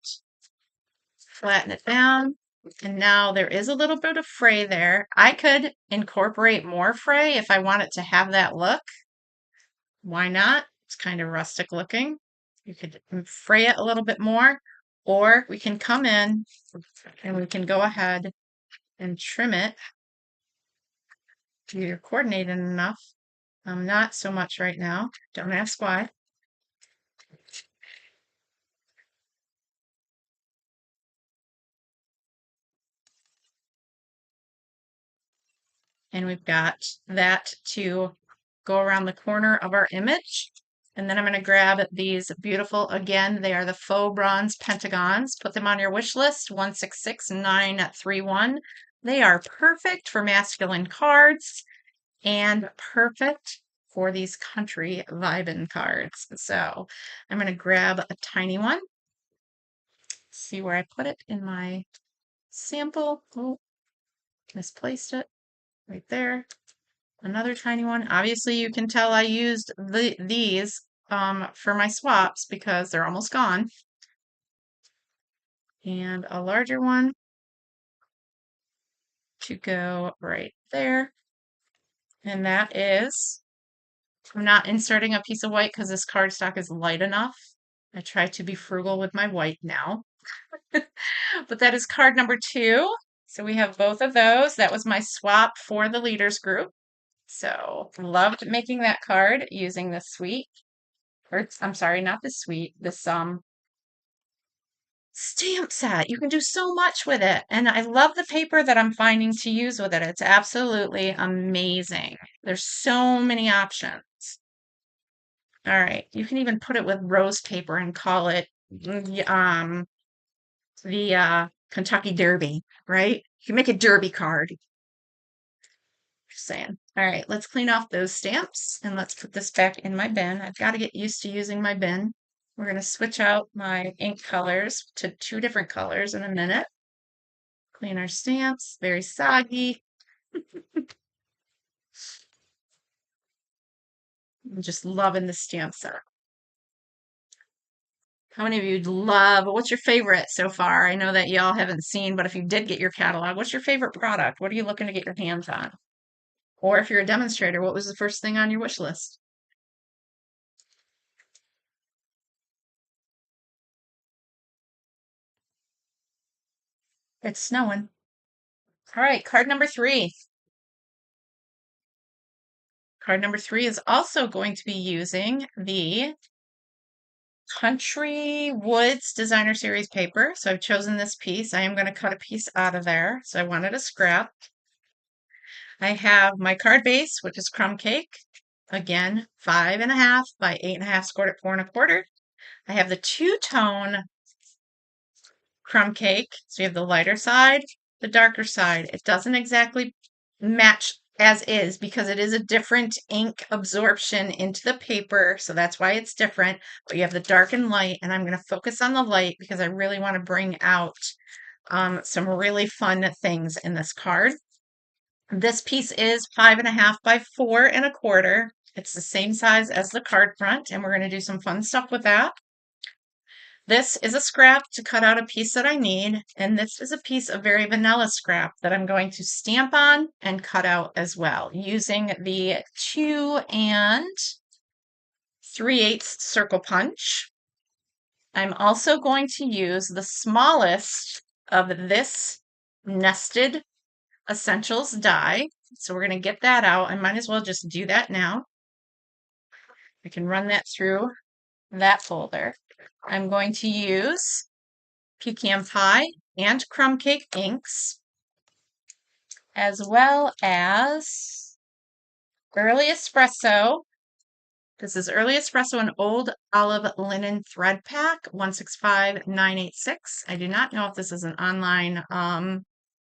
flatten it down, and now there is a little bit of fray there. I could incorporate more fray if I want it to have that look. Why not? It's kind of rustic looking. You could fray it a little bit more, or we can come in and we can go ahead and trim it. You're coordinated enough. Not so much right now. Don't ask why. And we've got that to go around the corner of our image. And then I'm going to grab these beautiful, again, they are the faux bronze pentagons. Put them on your wish list, 166931. They are perfect for masculine cards and perfect for these country vibin cards. So I'm going to grab a tiny one. See where I put it in my sample. Oh, misplaced it right there. Another tiny one. Obviously, you can tell I used these for my swaps because they're almost gone. And a larger one to go right there. And that is, I'm not inserting a piece of white because this cardstock is light enough. I try to be frugal with my white now. But that is card number 2. So we have both of those. That was my swap for the leaders group. So loved making that card using the sweet, or I'm sorry, not the sweet, this stamp set. You can do so much with it. And I love the paper that I'm finding to use with it. It's absolutely amazing. There's so many options. All right, you can even put it with rose paper and call it the Kentucky Derby, right? You can make a derby card. Just saying. All right, let's clean off those stamps and let's put this back in my bin. I've got to get used to using my bin. We're going to switch out my ink colors to 2 different colors in a minute. Clean our stamps, very soggy. I'm just loving the stamp set. How many of you love, what's your favorite so far? I know that y'all haven't seen, but if you did get your catalog, what's your favorite product? What are you looking to get your hands on? Or if you're a demonstrator, what was the first thing on your wish list? It's snowing. All right, card number 3. Card number 3 is also going to be using the Country Woods Designer Series paper. So I've chosen this piece. I am going to cut a piece out of there. So I wanted a scrap. I have my card base, which is crumb cake. Again, 5.5 by 8.5, scored at 4.25. I have the two-tone crumb cake. So you have the lighter side, the darker side. It doesn't exactly match as is because it is a different ink absorption into the paper. So that's why it's different. But you have the dark and light, and I'm going to focus on the light because I really want to bring out some really fun things in this card. This piece is 5.5 by 4.25. It's the same size as the card front, and we're going to do some fun stuff with that. This is a scrap to cut out a piece that I need, and this is a piece of very vanilla scrap that I'm going to stamp on and cut out as well using the 2 3/8 circle punch. I'm also going to use the smallest of this nested essentials die. So we're going to get that out. I might as well just do that now. I can run that through that folder. I'm going to use pecan pie and crumb cake inks, as well as early espresso. This is early espresso and old olive linen thread pack 165986. I do not know if this is an online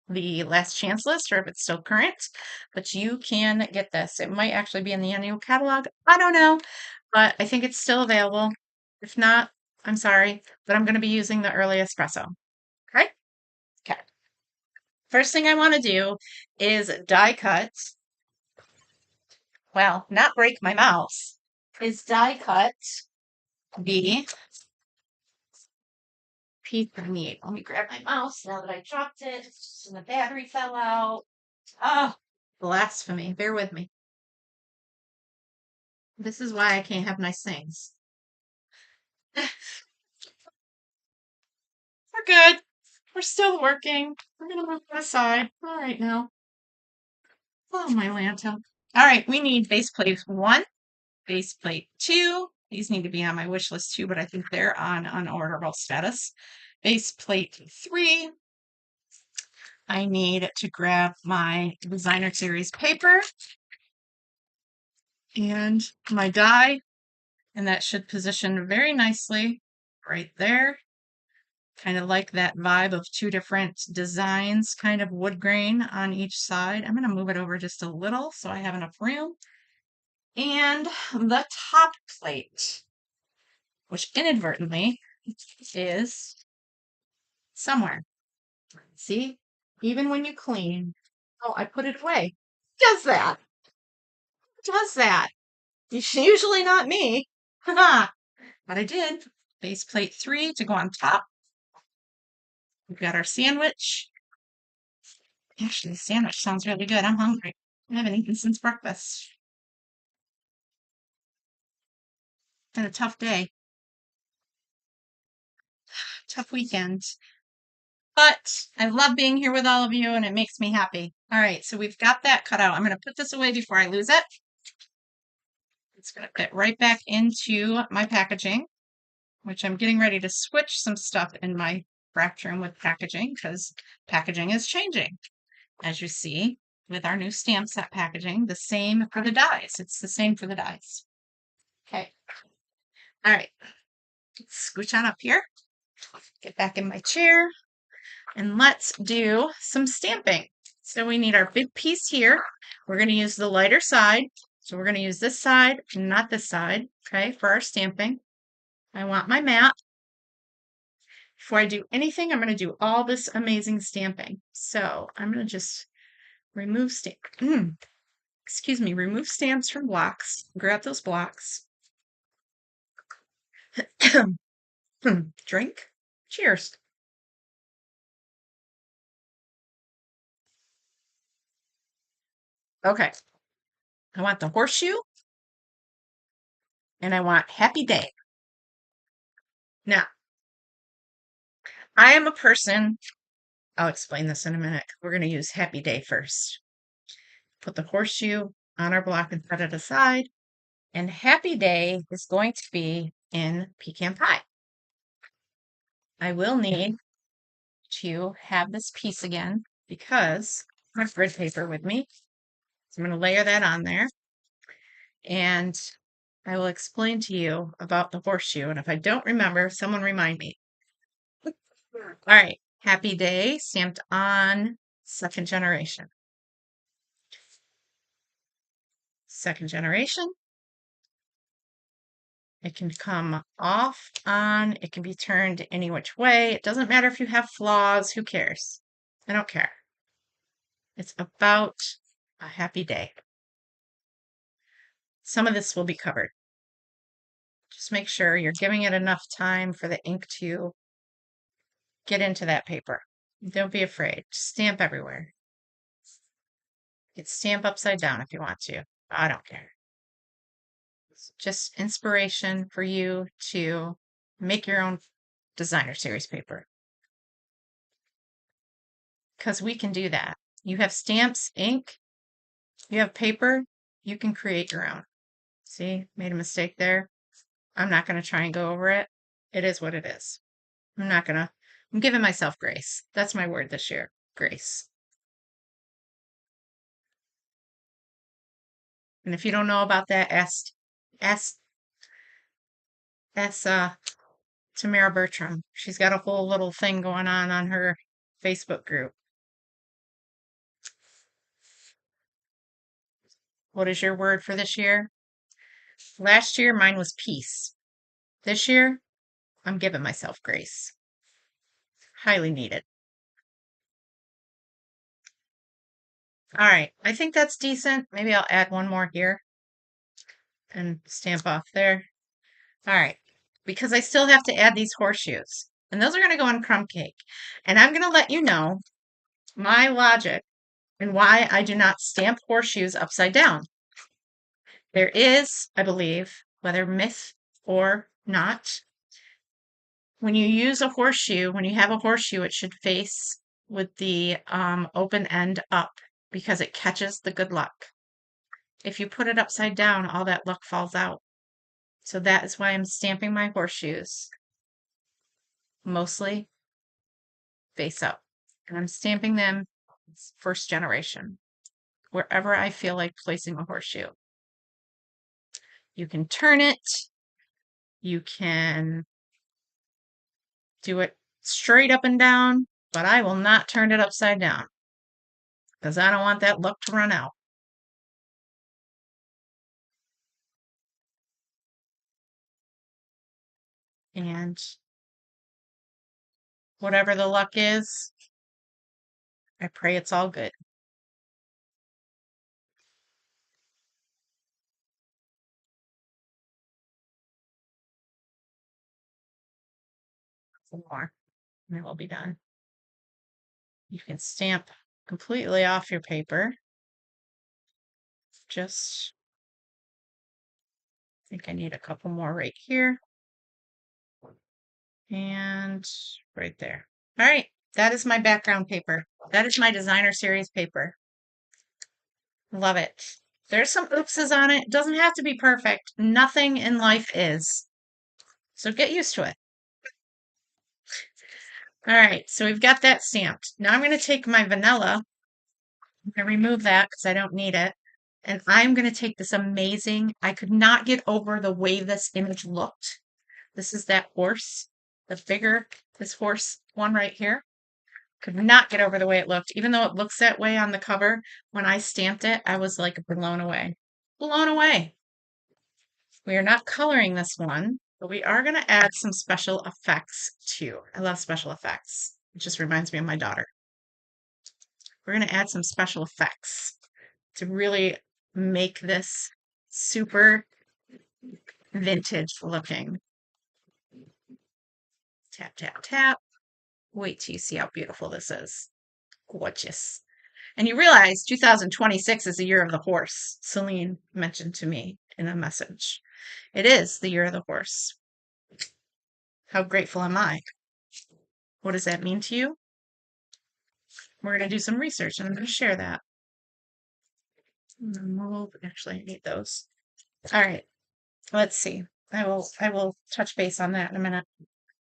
the last chance list or if it's still current, but you can get this. It might actually be in the annual catalog. I don't know, but I think it's still available. If not, I'm sorry, but I'm going to be using the early espresso. Okay? Okay. First thing I want to do is die cut. Well, not break my mouse. Is die cut the piece of meat. Let me grab my mouse now that I dropped it and the battery fell out. Oh, blasphemy. Bear with me. This is why I can't have nice things. We're good. We're still working. We're going to move that aside. All right now. Oh, my Lanta. All right, we need base plate 1, base plate 2. These need to be on my wish list too, but I think they're on unorderable status. Base plate 3. I need to grab my designer series paper and my die, and that should position very nicely right there. Kind of like that vibe of 2 different designs, kind of wood grain on each side. I'm going to move it over just a little so I have enough room. And the top plate, which inadvertently is somewhere. See, even when you clean, oh, I put it away. Who does that? Who does that? It's usually not me. But I did. Base plate 3 to go on top. We've got our sandwich. Actually, the sandwich sounds really good. I'm hungry. I haven't eaten since breakfast. Been a tough day, tough weekend. But I love being here with all of you and it makes me happy. All right, so we've got that cut out. I'm going to put this away before I lose it. It's going to fit right back into my packaging, which I'm getting ready to switch some stuff in my craft room with packaging because packaging is changing. As you see with our new stamp set packaging, the same for the dies. It's the same for the dies. Okay. All right. Let's scooch on up here. Get back in my chair and let's do some stamping. So we need our big piece here. We're going to use the lighter side. So we're going to use this side, not this side, okay, for our stamping. I want my mat. Before I do anything, I'm going to do all this amazing stamping. So I'm going to just remove excuse me, remove stamps from blocks. Grab those blocks. Drink. Cheers. Okay. I want the horseshoe and I want happy day. Now, I am a person, I'll explain this in a minute. We're going to use happy day first. Put the horseshoe on our block and set it aside. And happy day is going to be in pecan pie. I will need to have this piece again because I have grid paper with me. So I'm going to layer that on there. And I will explain to you about the horseshoe. And if I don't remember, someone remind me. All right. Happy day stamped on second generation. Second generation. It can come off, on, it can be turned any which way. It doesn't matter if you have flaws. Who cares? I don't care. It's about a happy day. Some of this will be covered. Just make sure you're giving it enough time for the ink to get into that paper. Don't be afraid. Stamp everywhere. You can stamp upside down if you want to. I don't care. It's just inspiration for you to make your own designer series paper. Because we can do that. You have stamps, ink, you have paper, you can create your own. See, made a mistake there. I'm not going to try and go over it. It is what it is. I'm giving myself grace. That's my word this year, grace. And if you don't know about that, ask Tamara Bertram. She's got a whole little thing going on her Facebook group. What is your word for this year? Last year, mine was peace. This year, I'm giving myself grace. Highly needed. All right, I think that's decent. Maybe I'll add one more here and stamp off there. All right, because I still have to add these horseshoes. And those are going to go on crumb cake. And I'm going to let you know my logic and why I do not stamp horseshoes upside down. There is, I believe, whether myth or not, when you use a horseshoe, when you have a horseshoe, it should face with the open end up because it catches the good luck. If you put it upside down, all that luck falls out. So that is why I'm stamping my horseshoes mostly face up. And I'm stamping them first generation, wherever I feel like placing a horseshoe. You can turn it. You can do it straight up and down, but I will not turn it upside down because I don't want that luck to run out. And whatever the luck is, I pray it's all good. Some more, and it will be done. You can stamp completely off your paper. Just, I think I need a couple more right here. And right there. All right, that is my background paper. That is my designer series paper. Love it. There's some oopses on it. It doesn't have to be perfect. Nothing in life is. So get used to it. All right, so we've got that stamped. Now I'm going to take my vanilla. I'm going to remove that because I don't need it. And I'm going to take this amazing, I could not get over the way this image looked. This is that horse, the bigger, this horse one right here. Could not get over the way it looked. Even though it looks that way on the cover, when I stamped it, I was like blown away. Blown away. We are not coloring this one, but we are going to add some special effects too. I love special effects. It just reminds me of my daughter. We're going to add some special effects to really make this super vintage looking. Tap, tap, tap. Wait till you see how beautiful this is. Gorgeous. And you realize 2026 is the year of the horse. Celine mentioned to me in a message. It is the year of the horse. How grateful am I? What does that mean to you? We're going to do some research and I'm going to share that. We'll actually need those. All right. Let's see. I will touch base on that in a minute.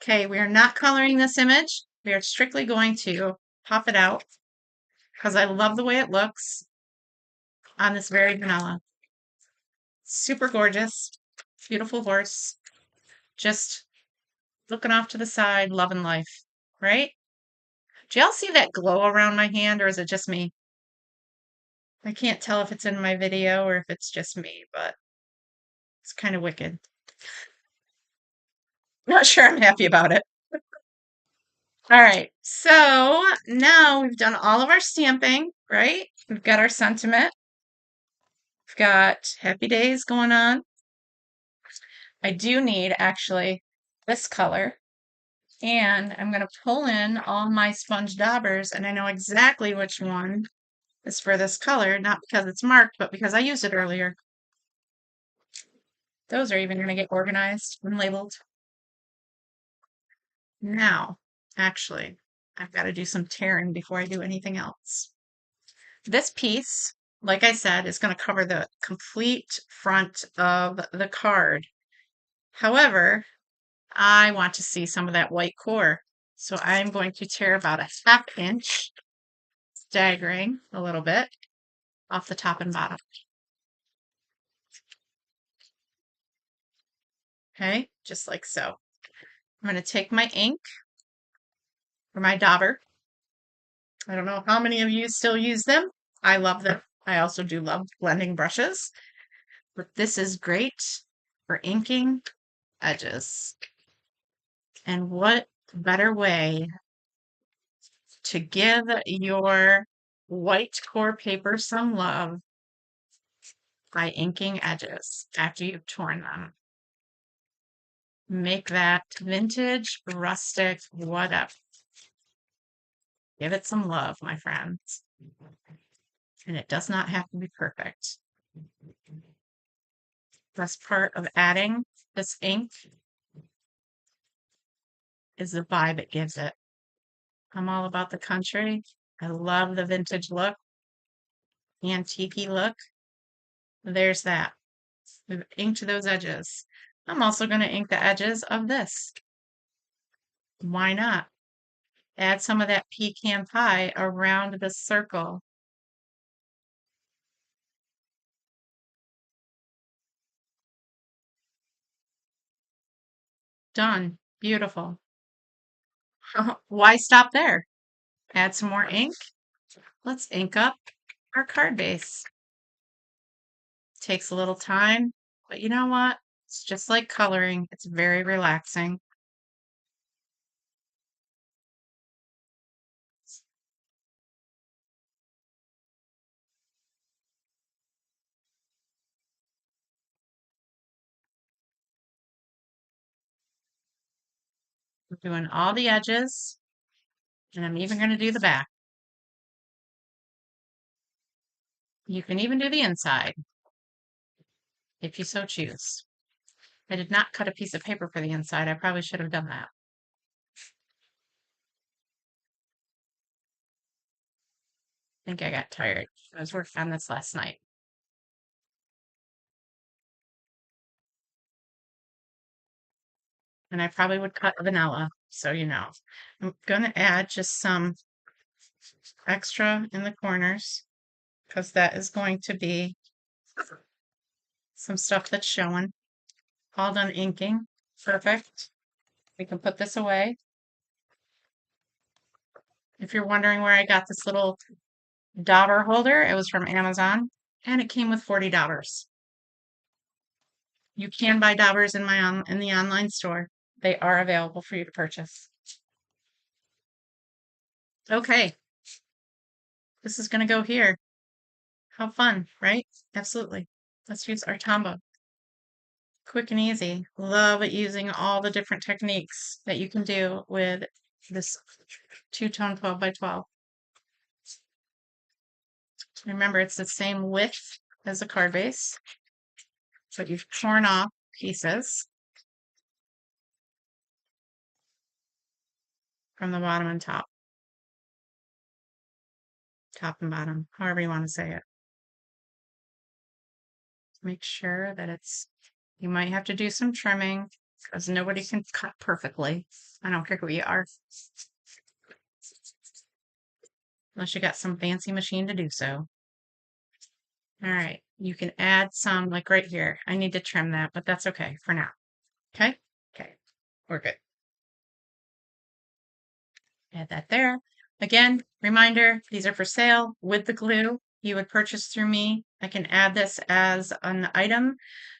Okay, we are not coloring this image. We are strictly going to pop it out because I love the way it looks on this very vanilla. Super gorgeous, beautiful horse. Just looking off to the side, loving life, right? Do y'all see that glow around my hand or is it just me? I can't tell if it's in my video or if it's just me, but it's kind of wicked. Not sure I'm happy about it. All right, so now we've done all of our stamping, right? We've got our sentiment. We've got happy days going on. I do need actually this color. And I'm going to pull in all my sponge daubers, and I know exactly which one is for this color, not because it's marked, but because I used it earlier. Those are even going to get organized and labeled. Now, actually, I've got to do some tearing before I do anything else. This piece, like I said, is going to cover the complete front of the card. However, I want to see some of that white core. So I'm going to tear about a ½ inch, staggering a little bit off the top and bottom. Okay, just like so. I'm going to take my ink or my dauber. I don't know how many of you still use them. I love them. I also do love blending brushes, but this is great for inking edges. And what better way to give your white core paper some love by inking edges after you've torn them. Make that vintage, rustic, whatever. Give it some love, my friends. And it does not have to be perfect. Best part of adding this ink is the vibe it gives it. I'm all about the country. I love the vintage look, antique look. There's that. We've inked those edges. I'm also going to ink the edges of this. Why not? Add some of that pecan pie around the circle. Done. Beautiful. Why stop there? Add some more ink. Let's ink up our card base. Takes a little time, but you know what? It's just like coloring. It's very relaxing. I'm doing all the edges, and I'm even going to do the back. You can even do the inside, if you so choose. I did not cut a piece of paper for the inside. I probably should have done that. I think I got tired. I was working on this last night. And I probably would cut vanilla, so you know. I'm going to add just some extra in the corners because that is going to be some stuff that's showing. All done inking. Perfect. We can put this away. If you're wondering where I got this little dauber holder, it was from Amazon and it came with $40. You can buy daubers in the online store. They are available for you to purchase. Okay, this is going to go here. How fun, right? Absolutely. Let's use our Tombow. Quick and easy. Love using all the different techniques that you can do with this two-tone 12 by 12. Remember, it's the same width as the card base, but you've torn off pieces from the bottom and top and bottom, however you want to say it. Make sure that you might have to do some trimming because nobody can cut perfectly. I don't care who you are, unless you got some fancy machine to do so. All right, you can add some, like right here. I need to trim that, but that's okay for now. Okay? Okay, we're good. Add that there. Again, reminder, these are for sale with the glue. You would purchase through me. I can add this as an item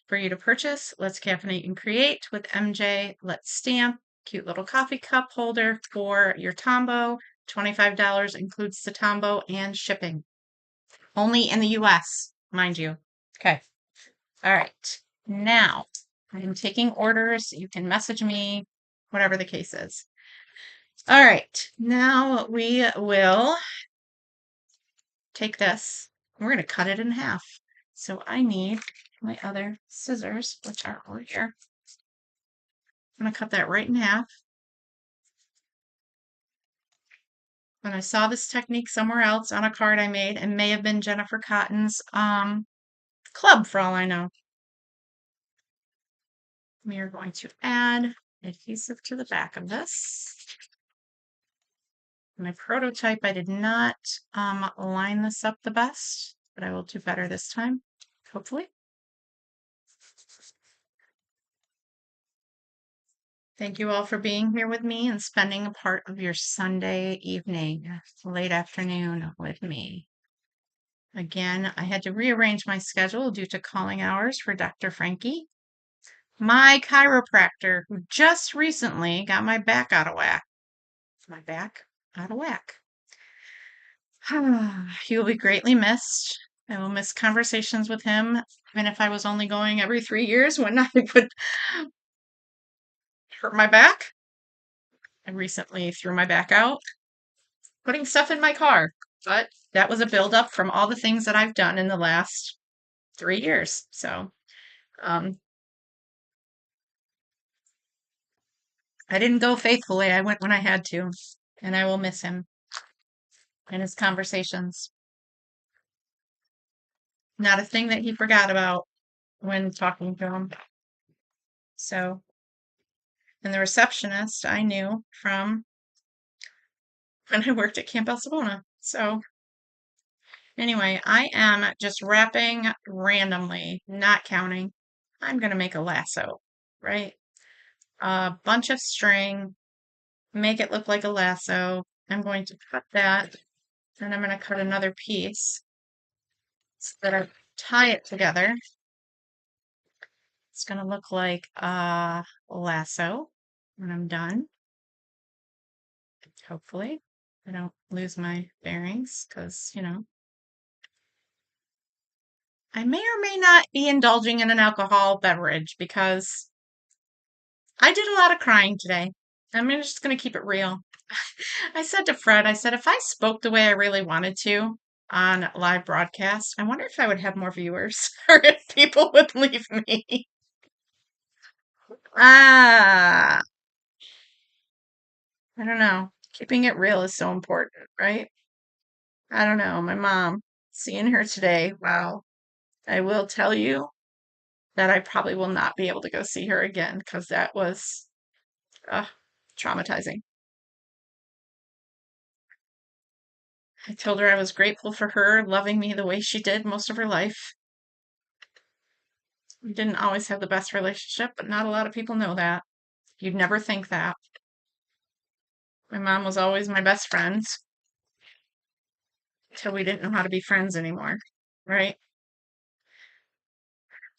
for you to purchase. Let's Caffeinate and Create with MJ. Let's Stamp. Cute little coffee cup holder for your Tombow. $25 includes the Tombow and shipping. Only in the US, mind you. Okay. All right. Now, I'm taking orders. You can message me, whatever the case is. All right. Now we will take this. We're going to cut it in half. So I need my other scissors, which are over here. I'm going to cut that right in half. When I saw this technique somewhere else on a card I made, it may have been Jennifer Cotton's club for all I know. We are going to add adhesive to the back of this. My prototype, I did not line this up the best, but I will do better this time, hopefully. Thank you all for being here with me and spending a part of your Sunday evening, late afternoon with me. Again, I had to rearrange my schedule due to calling hours for Dr. Frankie, my chiropractor, who just recently got my back out of whack. My back out of whack. He will be greatly missed. I will miss conversations with him, even if I was only going every 3 years when I would hurt my back. I recently threw my back out, putting stuff in my car, but that was a buildup from all the things that I've done in the last 3 years. So, I didn't go faithfully. I went when I had to, and I will miss him and his conversations. Not a thing that he forgot about when talking to him. So, and the receptionist I knew from when I worked at Camp El Sabona. So, anyway, I am just wrapping randomly, not counting. I'm going to make a lasso, right? A bunch of string, make it look like a lasso. I'm going to cut that, and I'm going to cut another piece so that I tie it together. It's going to look like a lasso when I'm done. Hopefully, I don't lose my bearings because, I may or may not be indulging in an alcohol beverage because I did a lot of crying today. I'm just going to keep it real. I said to Fred, I said, if I spoke the way I really wanted to on live broadcast, I wonder if I would have more viewers or if people would leave me. Ah, I don't know. Keeping it real is so important, right? I don't know. My mom, seeing her today, wow. I will tell you that I probably will not be able to go see her again because that was traumatizing. I told her I was grateful for her loving me the way she did most of her life. We didn't always have the best relationship, but not a lot of people know that. You'd never think that. My mom was always my best friend. till we didn't know how to be friends anymore, right?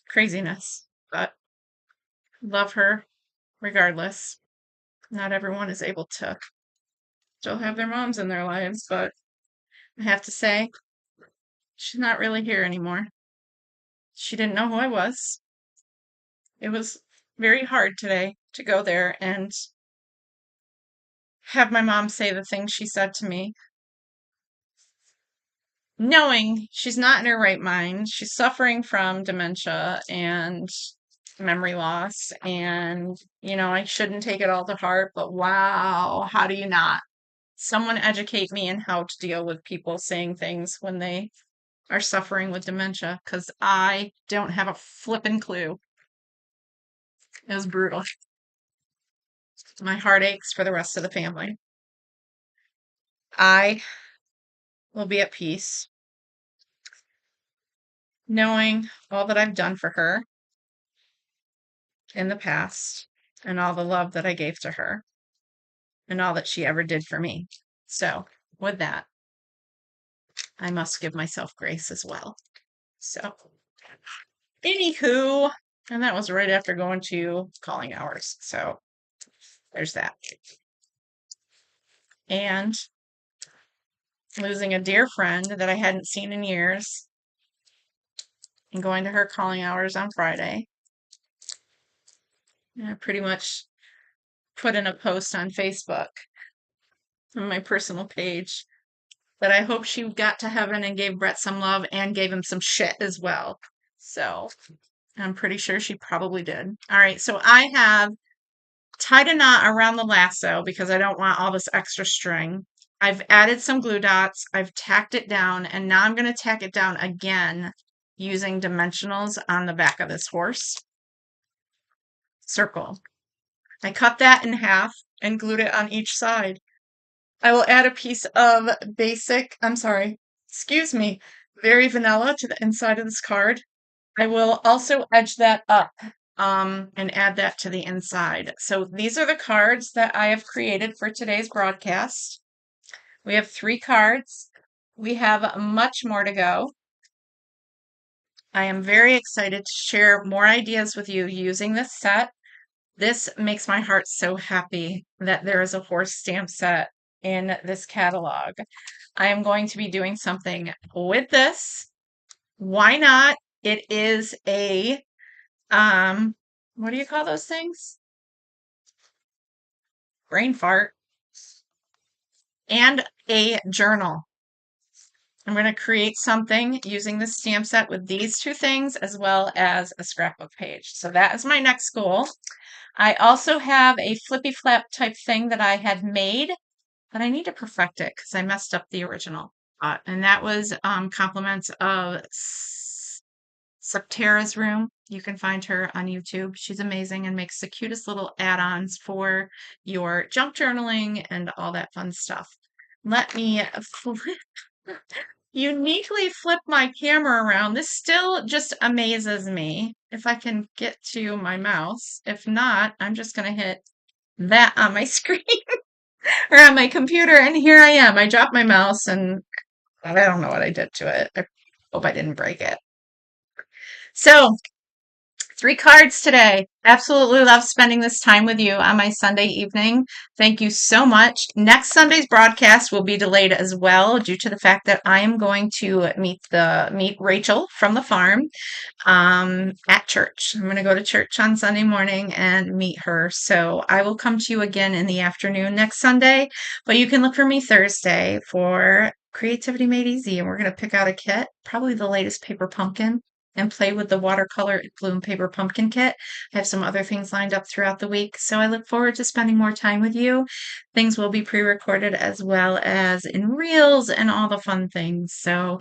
Craziness. But love her regardless. Not everyone is able to still have their moms in their lives, but I have to say, she's not really here anymore. She didn't know who I was. It was very hard today to go there and have my mom say the things she said to me, knowing she's not in her right mind. She's suffering from dementia and memory loss. And, I shouldn't take it all to heart, but wow, how do you not? Someone educate me in how to deal with people saying things when they are suffering with dementia, because I don't have a flippin' clue. It was brutal. My heart aches for the rest of the family. I will be at peace knowing all that I've done for her in the past and all the love that I gave to her and all that she ever did for me. So, with that, I must give myself grace as well. So, anywho, and that was right after going to calling hours. So, there's that. And losing a dear friend that I hadn't seen in years and going to her calling hours on Friday. And I pretty much put in a post on Facebook on my personal page that I hope she got to heaven and gave Brett some love and gave him some shit as well. So I'm pretty sure she probably did. All right, so I have tied a knot around the lasso because I don't want all this extra string. I've added some glue dots, I've tacked it down, and now I'm going to tack it down again using dimensionals on the back of this horse circle. I cut that in half and glued it on each side. I will add a piece of excuse me, very vanilla to the inside of this card. I will also edge that up and add that to the inside. So these are the cards that I have created for today's broadcast. We have 3 cards. We have much more to go. I am very excited to share more ideas with you using this set. This makes my heart so happy that there is a horse stamp set in this catalog. I am going to be doing something with this. Why not? It is a, what do you call those things? Brain fart. And a journal. I'm going to create something using the stamp set with these 2 things as well as a scrapbook page. So that is my next goal. I also have a flippy flap type thing that I had made, but I need to perfect it because I messed up the original. And that was compliments of Septara's Room. You can find her on YouTube. She's amazing and makes the cutest little add-ons for your junk journaling and all that fun stuff. Let me uniquely flip my camera around. This still just amazes me. If I can get to my mouse. If not, I'm just going to hit that on my screen or on my computer. And here I am. I dropped my mouse and I don't know what I did to it. I hope I didn't break it. So 3 cards today. Absolutely love spending this time with you on my Sunday evening. Thank you so much. Next Sunday's broadcast will be delayed as well due to the fact that I am going to meet Rachel from the farm at church. I'm going to go to church on Sunday morning and meet her. So I will come to you again in the afternoon next Sunday, but you can look for me Thursday for Creativity Made Easy, and we're going to pick out a kit, probably the latest Paper Pumpkin, and play with the watercolor bloom paper pumpkin kit. I have some other things lined up throughout the week, so I look forward to spending more time with you. Things will be pre-recorded as well as in reels and all the fun things. So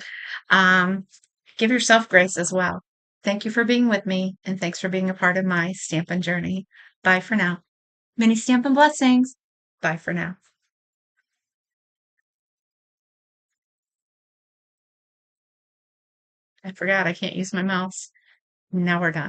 give yourself grace as well. Thank you for being with me, and thanks for being a part of my Stampin' Journey. Bye for now. Many Stampin' blessings. Bye for now. I forgot I can't use my mouse. Now we're done.